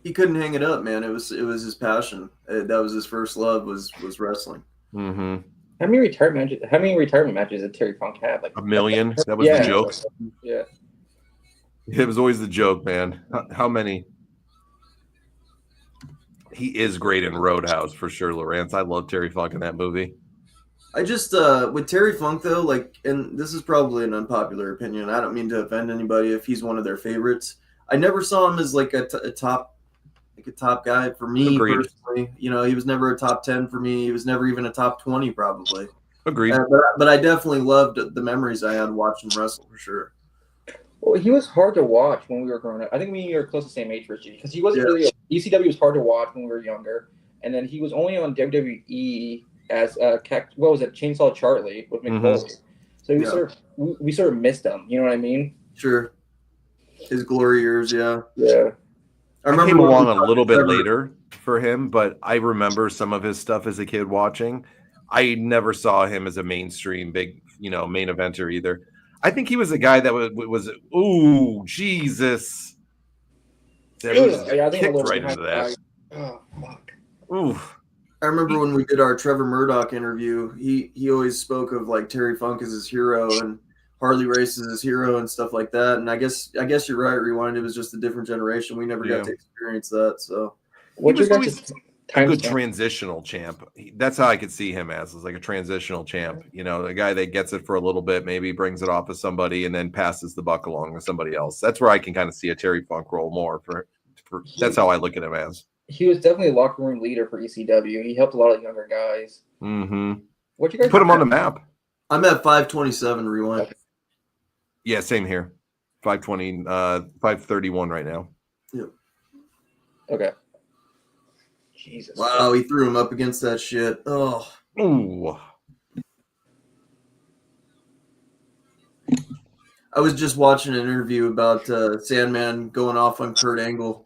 He couldn't hang it up, man. It was his passion. That was his first love was wrestling. Mm-hmm. How many retirement matches did Terry Funk have? Like 1 million? That was the joke? Yeah. It was always the joke, man. How many? He is great in Roadhouse, for sure, Lawrence. I love Terry Funk in that movie. I just, with Terry Funk, though, like, and this is probably an unpopular opinion. I don't mean to offend anybody if he's one of their favorites. I never saw him as, like, a top guy for me, personally. You know, he was never a top 10 for me. He was never even a top 20, probably. Agreed. But I definitely loved the memories I had watching wrestle for sure. Well, he was hard to watch when we were growing up. I think we were close to the same age, Richie, because he wasn't really. ECW was hard to watch when we were younger, and then he was only on WWE as what was it, Chainsaw Charlie with Mick Foley. So we sort of missed him. You know what I mean? Sure. His glory years, yeah. Yeah. I came along a little bit later for him, but I remember some of his stuff as a kid watching. I never saw him as a mainstream big, main eventer either. I think he was a guy that was ooh, Jesus. That was kicked right into that. Oh, fuck. Ooh. I remember when we did our Trevor Murdoch interview, he always spoke of like Terry Funk as his hero and Harley Race as his hero and stuff like that. And I guess you're right, Rewind. It was just a different generation. We never got to experience that. So he was always a good transitional champ. That's how I could see him as like a transitional champ. The guy that gets it for a little bit, maybe brings it off of somebody and then passes the buck along to somebody else. That's where I can kind of see a Terry Funk role more for that's how I look at him as. He was definitely a locker room leader for ECW. He helped a lot of younger guys. Mm-hmm. What you guys put him on the map? I'm at 527 Rewind. Okay. Yeah, same here. 520, 531 right now. Yep. Okay. Jesus. Wow, he threw him up against that shit. Oh. Ooh. I was just watching an interview about Sandman going off on Kurt Angle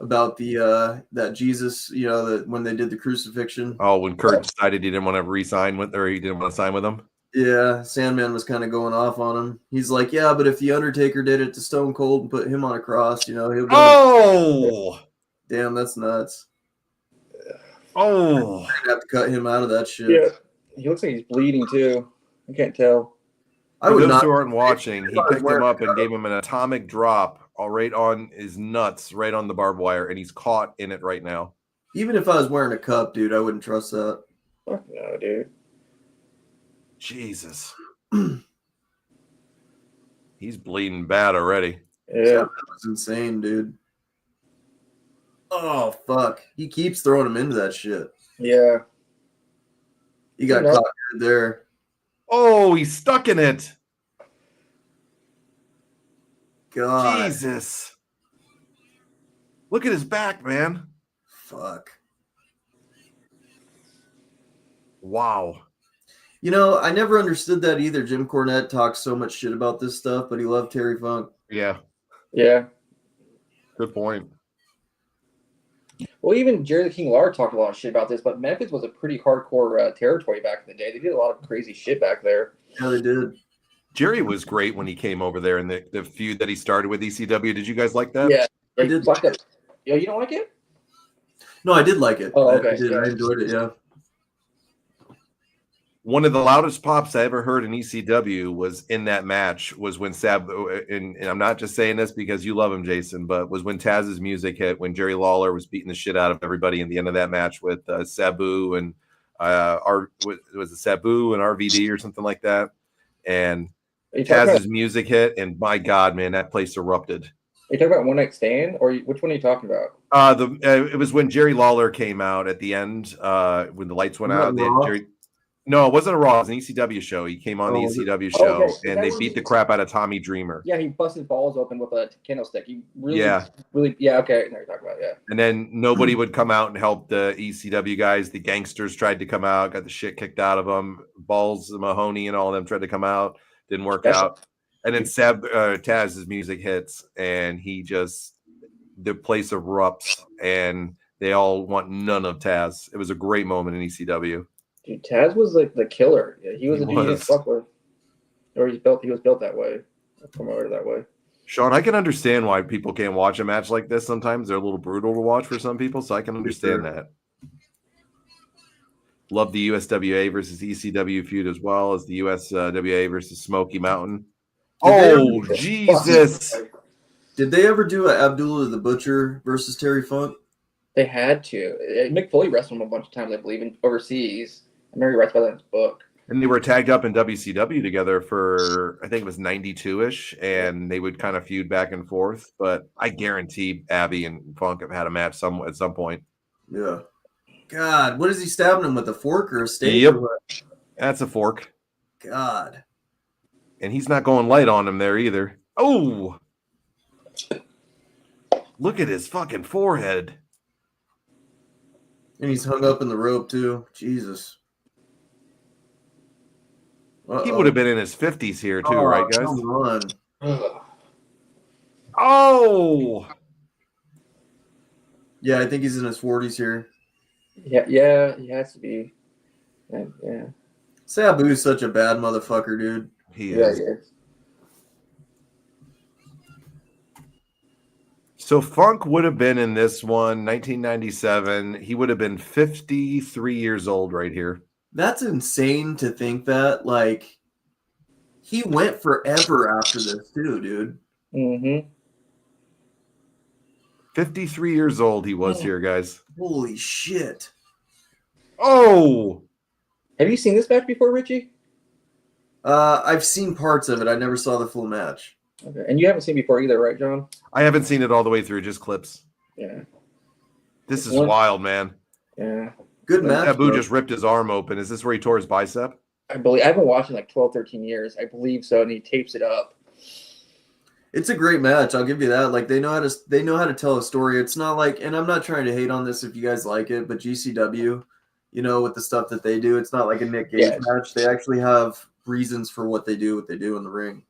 about the that Jesus, that when they did the crucifixion. Oh, when Kurt decided he didn't want to re-sign with, or he didn't want to sign with him. Yeah, Sandman was kind of going off on him. He's like, yeah, but if the Undertaker did it to Stone Cold and put him on a cross, he'll go. Oh, damn, that's nuts. Oh, I'd have to cut him out of that shit. Yeah, he looks like he's bleeding too. I can't tell. For those who aren't watching, he picked him up and gave him an atomic drop right on his nuts, right on the barbed wire, and he's caught in it right now. Even if I was wearing a cup, dude, I wouldn't trust that. Fuck no, dude. Jesus. He's bleeding bad already. Yeah. That was insane, dude. Oh, fuck. He keeps throwing him into that shit. Yeah. He got caught right there. Oh, he's stuck in it. God. Jesus. Look at his back, man. Fuck. Wow. I never understood that either. Jim Cornette talks so much shit about this stuff, but he loved Terry Funk. Yeah. Yeah. Good point. Well, even Jerry the King Lawler talked a lot of shit about this, but Memphis was a pretty hardcore territory back in the day. They did a lot of crazy shit back there. Yeah, they did. Jerry was great when he came over there in the feud that he started with ECW. Did you guys like that? Yeah. I did like it. Yeah, you don't like it? No, I did like it. Oh, okay. I did. I enjoyed it, yeah. One of the loudest pops I ever heard in ECW was in that match was when Sabu, and I'm not just saying this because you love him, Jason, but was when Taz's music hit, when Jerry Lawler was beating the shit out of everybody in the end of that match with Sabu and was it Sabu and RVD or something like that? And Taz's music hit, and my God, man, that place erupted. Are you talking about One Night Stand, or which one are you talking about? It was when Jerry Lawler came out at the end when the lights went out. They had Jerry. No, it wasn't a Raw. It was an ECW show. He came on the ECW show, and they beat the crap out of Tommy Dreamer. Yeah, he busted balls open with a candlestick. He really, okay. I know what you're talking about, yeah. And then nobody would come out and help the ECW guys. The gangsters tried to come out, got the shit kicked out of them. Balls, Mahoney, and all of them tried to come out. Didn't work out. And then Taz's music hits, and the place erupts, and they all want none of Taz. It was a great moment in ECW. Dude, Taz was like the killer. Yeah, he was a dude you didn't fuck with. Or he was built that way. Promoted that way. Sean, I can understand why people can't watch a match like this sometimes. They're a little brutal to watch for some people, so I can understand that. Love the USWA versus ECW feud as well as the USWA versus Smoky Mountain. Oh, Jesus. Did they ever do a Abdullah the Butcher versus Terry Funk? They had to. Mick Foley wrestled him a bunch of times, I believe, overseas. I remember he writes about that in his book. And they were tagged up in WCW together for, I think it was 92-ish, and they would kind of feud back and forth. But I guarantee Abby and Funk have had a match at some point. Yeah. God, what is he stabbing him with, a fork or a steak? Yep. That's a fork. God. And he's not going light on him there either. Oh! Look at his fucking forehead. And he's hung up in the rope, too. Jesus. Uh-oh. He would have been in his 50s here, too, right, guys? Come on. Oh! Yeah, I think he's in his 40s here. Yeah, he has to be. Yeah. Sabu's such a bad motherfucker, dude. He is. He is. So Funk would have been in this one, 1997. He would have been 53 years old right here. That's insane to think that. Like, he went forever after this, too, dude. Mm-hmm. 53 years old he was here, guys. Holy shit. Oh! Have you seen this match before, Richie? I've seen parts of it. I never saw the full match. Okay. And you haven't seen before either, right, John? I haven't seen it all the way through, just clips. Yeah. This is wild, man. Yeah. Good match. Sabu just ripped his arm open. Is this where he tore his bicep? I haven't watched it in like 12, 13 years. I believe so, and he tapes it up. It's a great match. I'll give you that. Like, they know how to tell a story. It's not like, and I'm not trying to hate on this if you guys like it, but GCW, you know, with the stuff that they do, it's not like a Nick Gage match. They actually have reasons for what they do in the ring.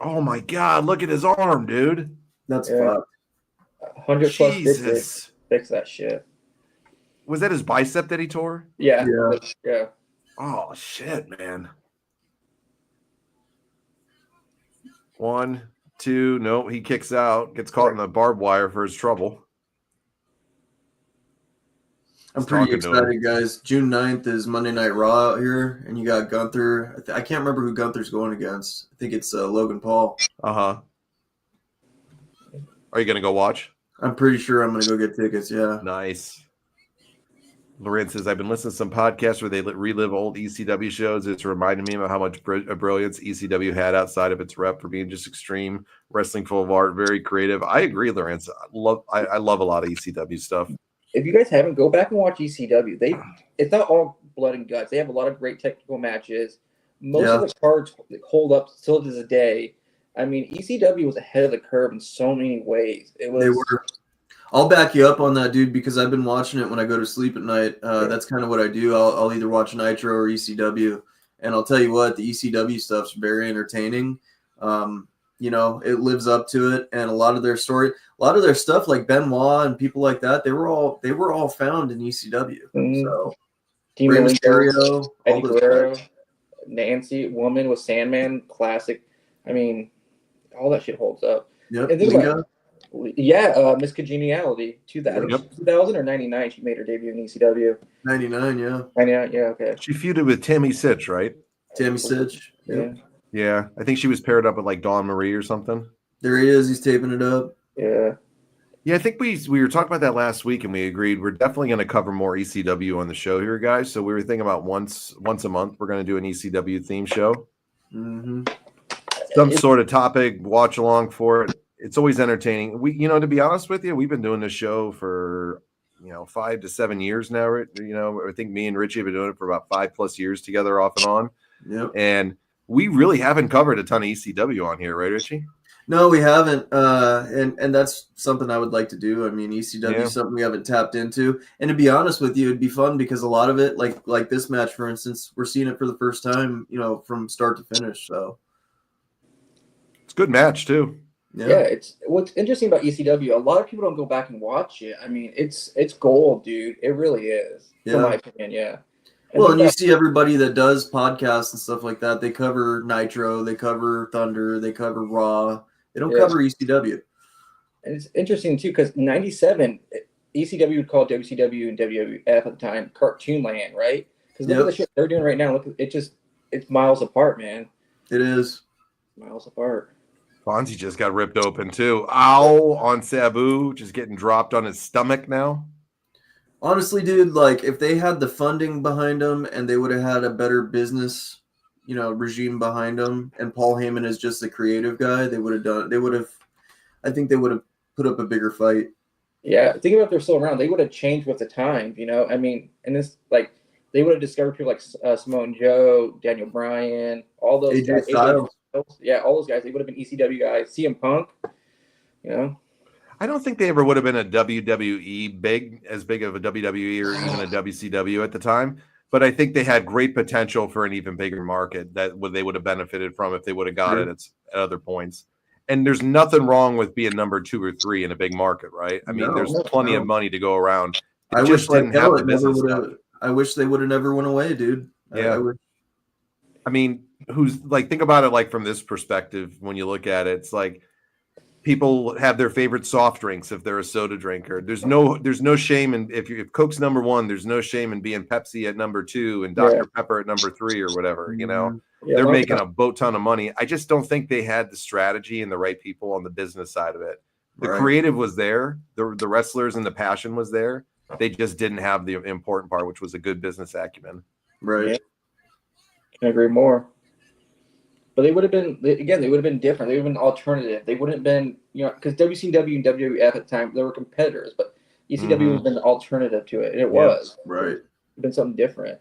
Oh my God! Look at his arm, dude. That's fucked. 100 plus Jesus. fix that shit. Was that his bicep that he tore? Yeah. Oh shit, man. 1, 2, no, he kicks out, gets caught in the barbed wire for his trouble. I'm pretty excited, guys. June 9th is Monday Night Raw out here, and you got Gunther. I can't remember who Gunther's going against. I think it's Logan Paul. Uh-huh. Are you going to go watch? I'm pretty sure I'm going to go get tickets, yeah. Nice. Lorenz says, I've been listening to some podcasts where they relive old ECW shows. It's reminded me of how much brilliance ECW had outside of its rep for being just extreme, wrestling full of art, very creative. I agree, Lorenz. I love a lot of ECW stuff. If you guys haven't, go back and watch ECW. It's not all blood and guts. They have a lot of great technical matches. Most of the cards hold up still to this day. I mean, ECW was ahead of the curve in so many ways. They were. I'll back you up on that, dude, because I've been watching it when I go to sleep at night. That's kind of what I do. I'll either watch Nitro or ECW, and I'll tell you what, the ECW stuff's very entertaining. You know, it lives up to it, and a lot of their stuff, like Benoit and people like that, they were all found in ECW. Mm-hmm. So, Rey Mysterio, Eddie Guerrero, Nancy, Woman with Sandman, classic. I mean, all that shit holds up. Yep. Miss Congeniality, 2000 or 99. She made her debut in ECW. 99, yeah. 99, yeah, okay. She feuded with Tammy Sitch, right? Tammy Sitch. Yep. Yeah, I think she was paired up with like Dawn Marie or something. There he is. He's taping it up. Yeah. Yeah, I think we were talking about that last week, and we agreed we're definitely going to cover more ECW on the show here, guys. So we were thinking about once a month we're going to do an ECW theme show. Mm-hmm. Some sort of topic, watch along for it. It's always entertaining. To be honest with you, we've been doing this show for 5 to 7 years now. I think me and Richie have been doing it for about 5+ years together, off and on. Yep. And we really haven't covered a ton of ECW on here, right, Richie? No, we haven't. And that's something I would like to do. I mean, ECW is something we haven't tapped into. And to be honest with you, it'd be fun because a lot of it, like this match, for instance, we're seeing it for the first time, from start to finish. So it's a good match too. Yeah, it's what's interesting about ECW. A lot of people don't go back and watch it. I mean, it's gold, dude. It really is, in my opinion. Yeah. And you see everybody that does podcasts and stuff like that. They cover Nitro, they cover Thunder, they cover Raw. They don't cover ECW. And it's interesting too because '97, ECW would call WCW and WWF at the time Cartoon Land, right? Because look at the shit they're doing right now. Look, it's miles apart, man. It is miles apart. Fonzie just got ripped open too. Ow, on Sabu, just getting dropped on his stomach now. Honestly, dude, like if they had the funding behind them and they would have had a better business, regime behind them, and Paul Heyman is just the creative guy, I think they would have put up a bigger fight. Yeah, think about if they're still around, they would have changed with the time, I mean, and this they would have discovered people like Samoa Joe, Daniel Bryan, all those AJ guys. Styles. Yeah, all those guys. They would have been ECW guys. CM Punk, you know. I don't think they ever would have been a WWE as big of a WWE or even a WCW at the time. But I think they had great potential for an even bigger market that they would have benefited from if they would have got it at other points. And there's nothing wrong with being number 2 or 3 in a big market, right? I mean, there's plenty of money to go around. They just didn't have the business stuff. I wish they would have never went away, dude. Yeah. I mean, think about it like from this perspective when you look at it, it's like people have their favorite soft drinks if they're a soda drinker. There's no shame in if Coke's number 1, there's no shame in being Pepsi at number 2 and Dr. Pepper at number 3 or whatever, you know. Yeah, they're making a boat ton of money. I just don't think they had the strategy and the right people on the business side of it. The creative was there, the wrestlers and the passion was there. They just didn't have the important part, which was a good business acumen. Right. Yeah. Can agree more. But they would have been different. They would have been alternative. They wouldn't have been, because WCW and WWF at the time, they were competitors, but ECW would have been the alternative to it. And it was. Right. It would have been something different.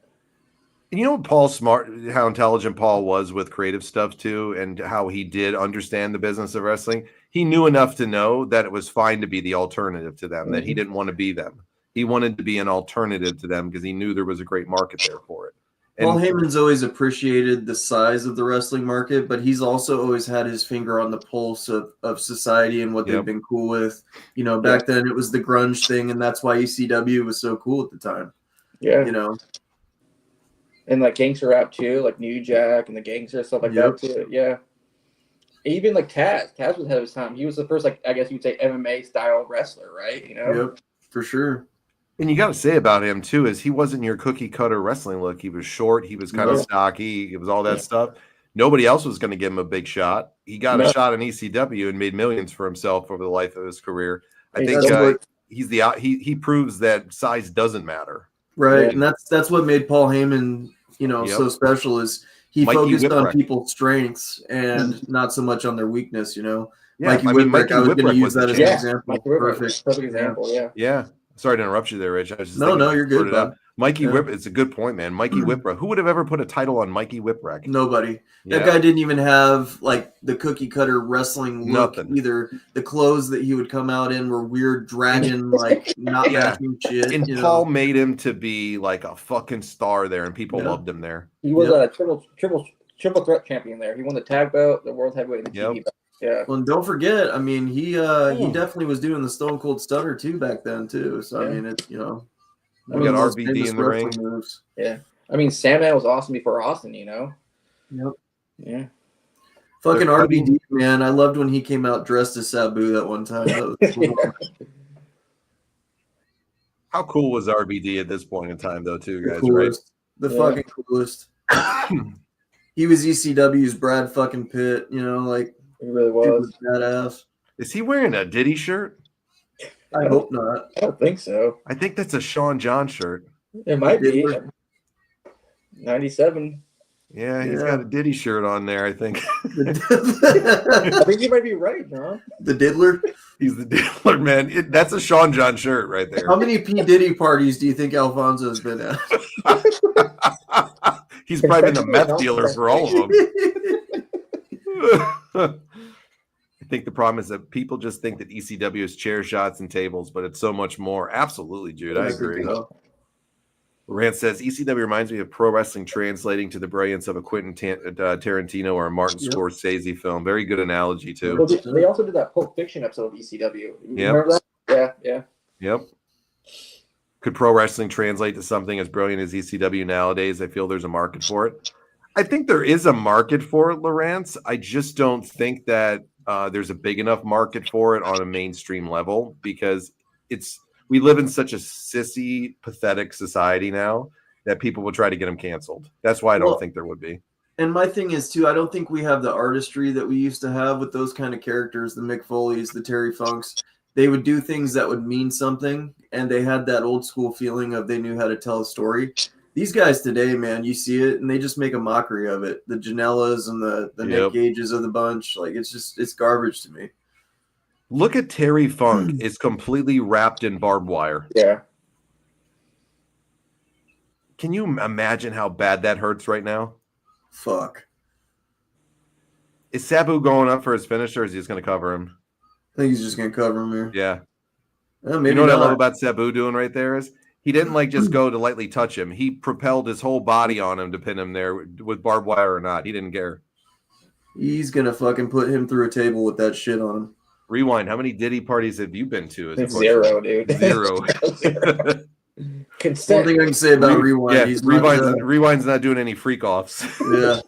And you know Paul's smart, how intelligent Paul was with creative stuff too, and how he did understand the business of wrestling. He knew enough to know that it was fine to be the alternative to them, that he didn't want to be them. He wanted to be an alternative to them because he knew there was a great market there for it. And Paul Heyman's always appreciated the size of the wrestling market, but he's also always had his finger on the pulse of society and what they've been cool with. You know, back then it was the grunge thing, and that's why ECW was so cool at the time. Yeah. You know. And like gangster rap too, like New Jack and the gangster stuff like that too. Yeah. Even like Taz. Taz was ahead of his time. He was the first, like, I guess you'd say MMA style wrestler, right? You know? Yep, for sure. And you got to say about him too is he wasn't your cookie cutter wrestling look. He was short. He was kind of stocky. It was all that stuff. Nobody else was going to give him a big shot. He got a shot in ECW and made millions for himself over the life of his career. I think he proves that size doesn't matter. Right, and that's what made Paul Heyman, so special is he focused on people's strengths and not so much on their weakness. Yeah, Mikey Whipwreck, I was going to use that as an example. Perfect example. Yeah. Sorry to interrupt you there, Rich. I was just no, you're good. Mikey Whip, it's a good point, man. Mikey Whipwreck. Who would have ever put a title on Mikey Whipwreck? Nobody. That guy didn't even have like the cookie cutter wrestling look either. The clothes that he would come out in were weird dragon, like not matching shit. And Paul made him to be like a fucking star there, and people loved him there. He was a triple threat champion there. He won the tag belt, the world heavyweight, and the TV belt. Yeah. Well, and don't forget, I mean, he definitely was doing the Stone Cold Stunner too back then too. So I mean, it's we got RVD in the ring. Moves. Yeah. I mean, Sandman was awesome before Austin, Yep. Yeah. Fucking RVD, man. I loved when he came out dressed as Sabu that one time. That was cool. How cool was RVD at this point in time, though, too, guys? Coolest. Right? The fucking coolest. He was ECW's Brad fucking Pitt, like. He really was. Badass. Is he wearing a Diddy shirt? I hope not. I don't think so. I think that's a Sean John shirt. It might be. 97. Yeah, he's got a Diddy shirt on there, I think. I think you might be right, John. The Diddler? He's the Diddler, man. That's a Sean John shirt right there. How many P. Diddy parties do you think Alfonso's been at? He's probably been the meth dealer for all of them. I think the problem is that people just think that ECW is chair shots and tables, but it's so much more. Absolutely, Jude. I agree. Rant says ECW reminds me of pro wrestling translating to the brilliance of a Quentin Tarantino or a Martin Scorsese film. Very good analogy too. Well, they also did that Pulp Fiction episode of ECW. Remember that? Yeah. Yep. Could pro wrestling translate to something as brilliant as ECW nowadays? I feel there's a market for it. I think there is a market for it, Lawrence. I just don't think that there's a big enough market for it on a mainstream level because we live in such a sissy, pathetic society now that people will try to get them canceled. That's why I don't think there would be. And my thing is, too, I don't think we have the artistry that we used to have with those kind of characters, the Mick Foleys, the Terry Funks. They would do things that would mean something, and they had that old school feeling of they knew how to tell a story. These guys today, man, you see it, and they just make a mockery of it. The Janellas and the Nick Gages of the bunch, like it's garbage to me. Look at Terry Funk is completely wrapped in barbed wire. Yeah. Can you imagine how bad that hurts right now? Fuck. Is Sabu going up for his finisher, or is he just going to cover him? I think he's just going to cover him here. Yeah. Maybe you know what not. I love about Sabu doing right there is he didn't like just go to lightly touch him. He propelled his whole body on him to pin him there with barbed wire or not. He didn't care. He's going to fucking put him through a table with that shit on him. Rewind. How many Diddy parties have you been to? Zero, dude. Zero. One thing I can say about Rewind. Yeah, Rewind's not doing any freak offs. Yeah.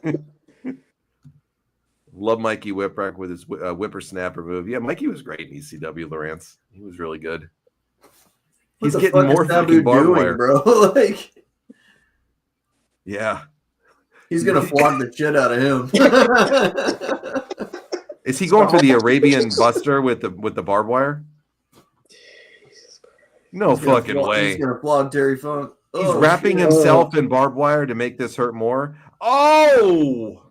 Love Mikey Whipwreck with his whippersnapper move. Yeah, Mikey was great in ECW, Lawrence. He was really good. He's getting more fucking barbed wire, bro. Like, yeah, he's gonna flog the shit out of him. Is he going for the Arabian Buster with the barbed wire? No fucking way. He's gonna flog Terry Funk. He's wrapping himself in barbed wire to make this hurt more. Oh!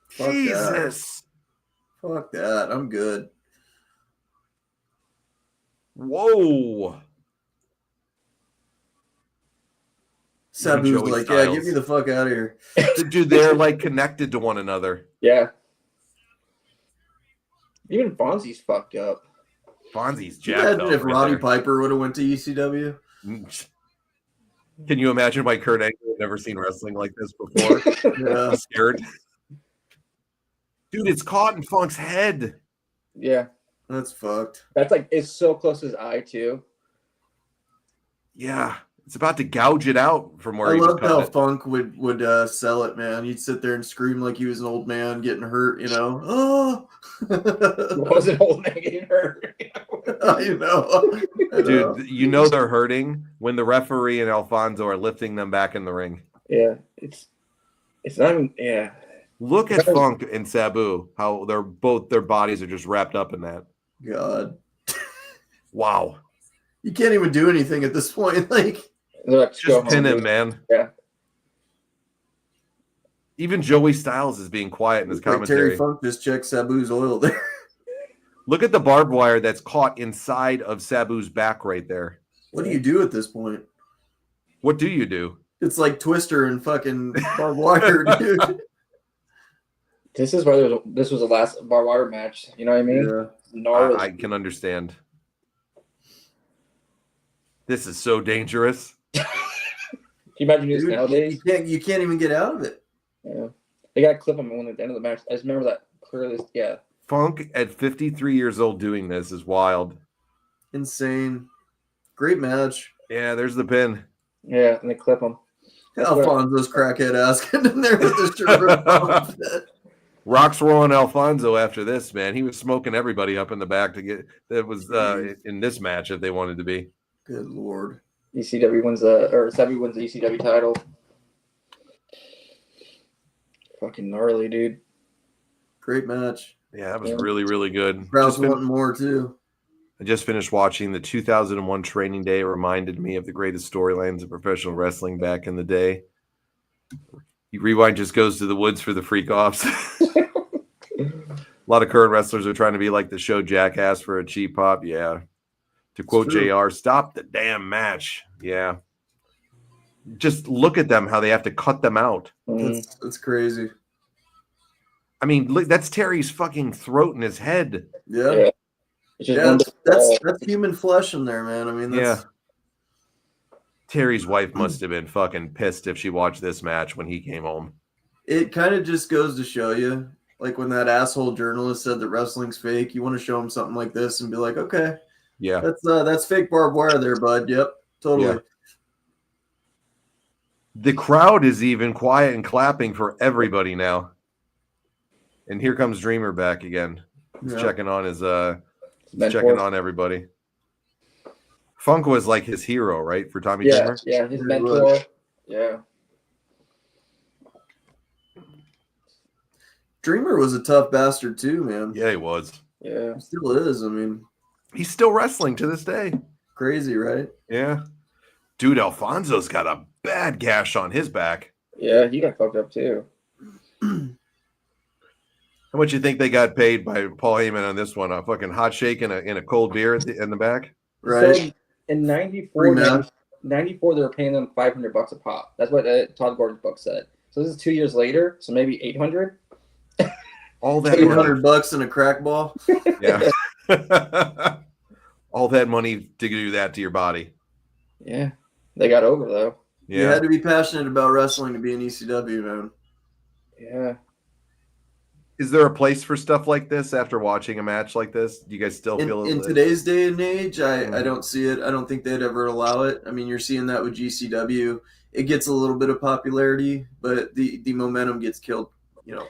Fuck Jesus. That. Fuck that. I'm good. Whoa. Sabu's like, Styles. Yeah, get me the fuck out of here. Dude, they're like connected to one another. Yeah. Even Fonzie's fucked up. Fonzie's jacked up. If Roddy Piper would have went to ECW. Can you imagine why Kurt Angle had never seen wrestling like this before? Yeah. Scared. Dude, it's caught in Funk's head. Yeah. That's fucked. That's like, it's so close to his eye, too. Yeah. It's about to gouge it out from where he was cutting. I love how Funk would sell it, man. He'd sit there and scream like he was an old man getting hurt, you know. Oh! Was an old man getting hurt? You know. Dude, you know they're hurting when the referee and Alfonso are lifting them back in the ring. Yeah. It's not even, yeah. Look at Funk and Sabu, how their bodies are just wrapped up in that. God. Wow. You can't even do anything at this point. Like, just pin him, man. Yeah. Even Joey Styles is being quiet in his commentary. Terry Funk just checked Sabu's oil there. Look at the barbed wire that's caught inside of Sabu's back right there. What do you do at this point? What do you do? It's like Twister and fucking barbed wire, dude. This is where this was the last barbed wire match. You know what I mean? Yeah. I can understand. This is so dangerous. Can you imagine this nowadays? You can't even get out of it. Yeah. They got to clip him at the end of the match. I just remember that clearly. Yeah. Funk at 53 years old doing this is wild. Insane. Great match. Yeah, there's the pin. Yeah, and they clip him. Alfonso's crackhead ass getting in there with his shirt. Rocks were on Alfonso after this, man. He was smoking everybody up in the back to get that was in this match if they wanted to be. Good Lord. Sabu wins the ECW title. Fucking gnarly, dude. Great match. Yeah, that was really, really good. Crowd's wanting more too. I just finished watching the 2001 Training Day. It reminded me of the greatest storylines of professional wrestling back in the day. Rewind just goes to the woods for the freak offs. A lot of current wrestlers are trying to be like the show Jackass for a cheap pop. Yeah. To quote JR, stop the damn match. Yeah. Just look at them, how they have to cut them out. That's crazy. I mean, look, that's Terry's fucking throat and his head. Yeah. That's human flesh in there, man. I mean, that's... Terry's wife must have been fucking pissed if she watched this match when he came home. It kind of just goes to show you, like when that asshole journalist said that wrestling's fake, you want to show him something like this and be like, okay, yeah, that's fake barbed wire there, bud. Yep, totally. Yeah. The crowd is even quiet and clapping for everybody now. And here comes Dreamer back again. He's checking on his checking on everybody. Funk was like his hero, right, for Tommy Dreamer? Yeah, his mentor. Yeah. Dreamer was a tough bastard too, man. Yeah, he was. Yeah. He still is. I mean, he's still wrestling to this day. Crazy, right? Yeah. Dude, Alfonso's got a bad gash on his back. Yeah, he got fucked up too. How much you think they got paid by Paul Heyman on this one? A fucking hot shake and a cold beer in the back? Right. So in 94, '94 they were paying them $500 a pop. That's what Todd Gordon's book said. So this is 2 years later, so maybe 800. All that $800 in a crack ball. Yeah. All that money to do that to your body. Yeah, they got over though. Yeah. You had to be passionate about wrestling to be in ECW, man. Yeah. Is there a place for stuff like this after watching a match like this? Do you guys still feel in today's day and age? I don't see it. I don't think they'd ever allow it. I mean, you're seeing that with GCW. It gets a little bit of popularity, but the momentum gets killed,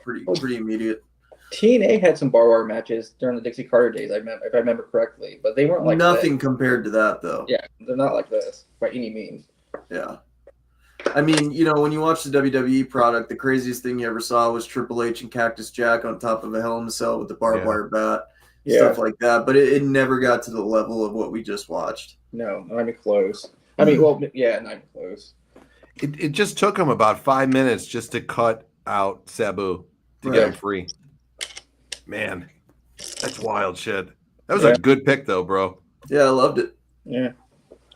pretty immediate. TNA had some barbed wire matches during the Dixie Carter days, if I remember correctly, but they weren't like nothing compared to that, though. Yeah, they're not like this by any means. Yeah. I mean, when you watch the WWE product, the craziest thing you ever saw was Triple H and Cactus Jack on top of a Hell in a Cell with the barbed wire bat, stuff like that. But it never got to the level of what we just watched. No, not even close. I mean, well, yeah, not even close. It just took him about 5 minutes just to cut out Sabu to get him free. Man, that's wild shit. That was a good pick, though, bro. Yeah, I loved it. Yeah,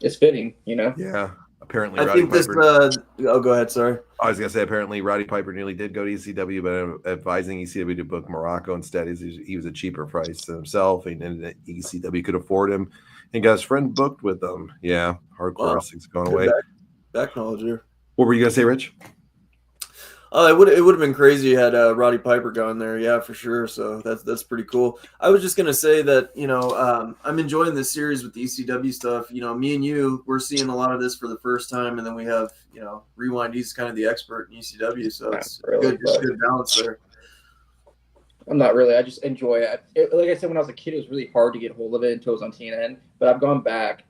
it's fitting, Yeah. Apparently, I think Piper, oh, go ahead. Sorry. I was gonna say apparently Roddy Piper nearly did go to ECW, but advising ECW to book Morocco instead. He was a cheaper price than himself, and ECW could afford him, and got his friend booked with them. Yeah, hardcore wrestling's gone away. Back knowledge here. What were you gonna say, Rich? It would have been crazy had Roddy Piper gone there, yeah, for sure. So that's pretty cool. I was just gonna say that I'm enjoying this series with the ECW stuff. Me and you, we're seeing a lot of this for the first time, and then we have Rewind. He's kind of the expert in ECW, so it's good balance there. I'm not really. I just enjoy it. Like I said, when I was a kid, it was really hard to get hold of it until it was on TNN. But I've gone back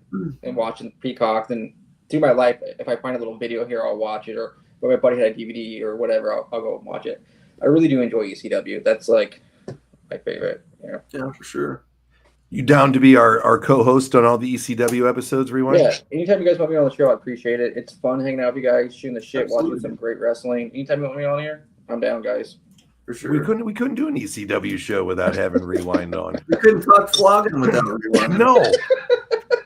and watching Peacock, and through my life, if I find a little video here, I'll watch it, or if my buddy had a DVD or whatever, I'll go and watch it. I really do enjoy ECW. That's like my favorite. Yeah, for sure. You down to be our co-host on all the ECW episodes, Rewind? Yeah. Anytime you guys want me on the show, I appreciate it. It's fun hanging out with you guys, shooting the shit, watching some great wrestling. Anytime you want me on here, I'm down, guys. For sure. We couldn't do an ECW show without having Rewind on. We couldn't talk flogging without Rewind. No.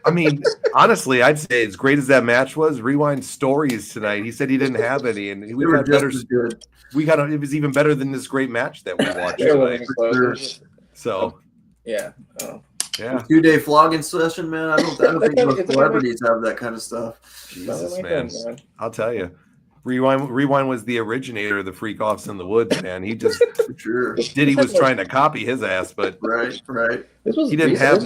I mean, honestly, I'd say as great as that match was, Rewind's stories tonight. He said he didn't have any, and we got better. It was even better than this great match that we watched tonight. So, yeah, yeah. 2-day flogging session, man. I don't think most celebrities have that kind of stuff. Jesus, man. I'll tell you. Rewind was the originator of the freak offs in the woods, man. He just he was trying to copy his ass, but right. He didn't have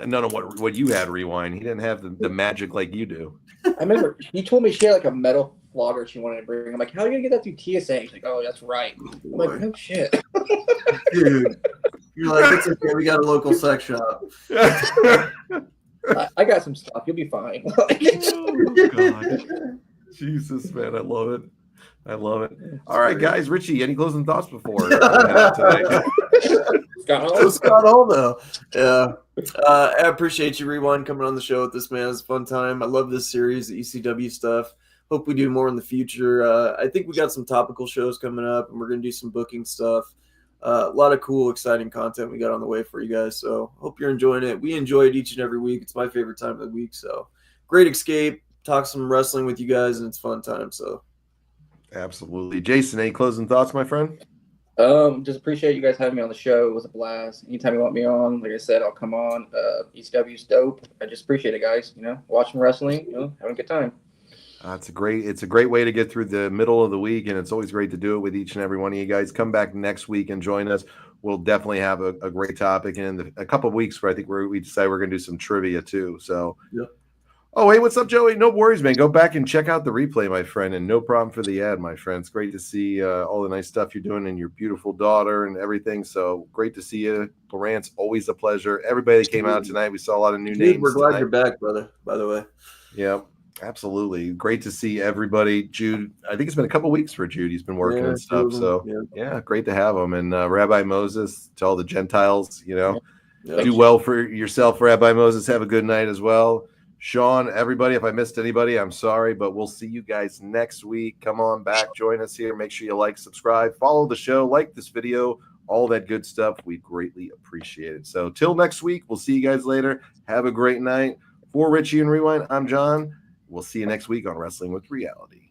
none of what you had, Rewind. He didn't have the magic like you do. I remember he told me she had like a metal flogger she wanted to bring. I'm like, how are you gonna get that through TSA? She's like, oh, that's right. I'm like, no shit. Dude, you're like, it's okay. We got a local sex shop. I got some stuff. You'll be fine. Oh, God. Jesus, man. I love it. All right, guys. Richie, any closing thoughts before tonight? Scott Hall, though. Yeah. I appreciate you, Rewind, coming on the show with this, man. It's a fun time. I love this series, the ECW stuff. Hope we do more in the future. I think we got some topical shows coming up, and we're going to do some booking stuff. A lot of cool, exciting content we got on the way for you guys. So hope you're enjoying it. We enjoy it each and every week. It's my favorite time of the week. So great escape. Talk some wrestling with you guys, and it's fun time. So absolutely. Jason, any closing thoughts, my friend? Just appreciate you guys having me on the show. It was a blast. Anytime you want me on, like I said, I'll come on. ECW's dope. I just appreciate it, guys. Watching wrestling, having a good time. It's a great way to get through the middle of the week, and it's always great to do it with each and every one of you guys. Come back next week and join us. We'll definitely have a great topic, and in a couple of weeks where I think we decide we're going to do some trivia too. So, yep. Oh, hey, what's up, Joey? No worries, man. Go back and check out the replay, my friend, and no problem for the ad, my friend. It's great to see all the nice stuff you're doing and your beautiful daughter and everything. So great to see you. Lawrence, always a pleasure. Everybody that came out tonight, we saw a lot of new names. We're glad you're back, brother, by the way. Yeah, absolutely. Great to see everybody. Jude, I think it's been a couple weeks for Jude. He's been working and stuff. So, yeah, great to have him. And Rabbi Moses, to all the Gentiles, do well for yourself, Rabbi Moses. Have a good night as well. Sean, everybody, if I missed anybody, I'm sorry, but we'll see you guys next week. Come on back, join us here. Make sure you like, subscribe, follow the show, like this video, all that good stuff. We greatly appreciate it. So till next week, we'll see you guys later. Have a great night. For Richie and Rewind, I'm John. We'll see you next week on Wrestling with Reality.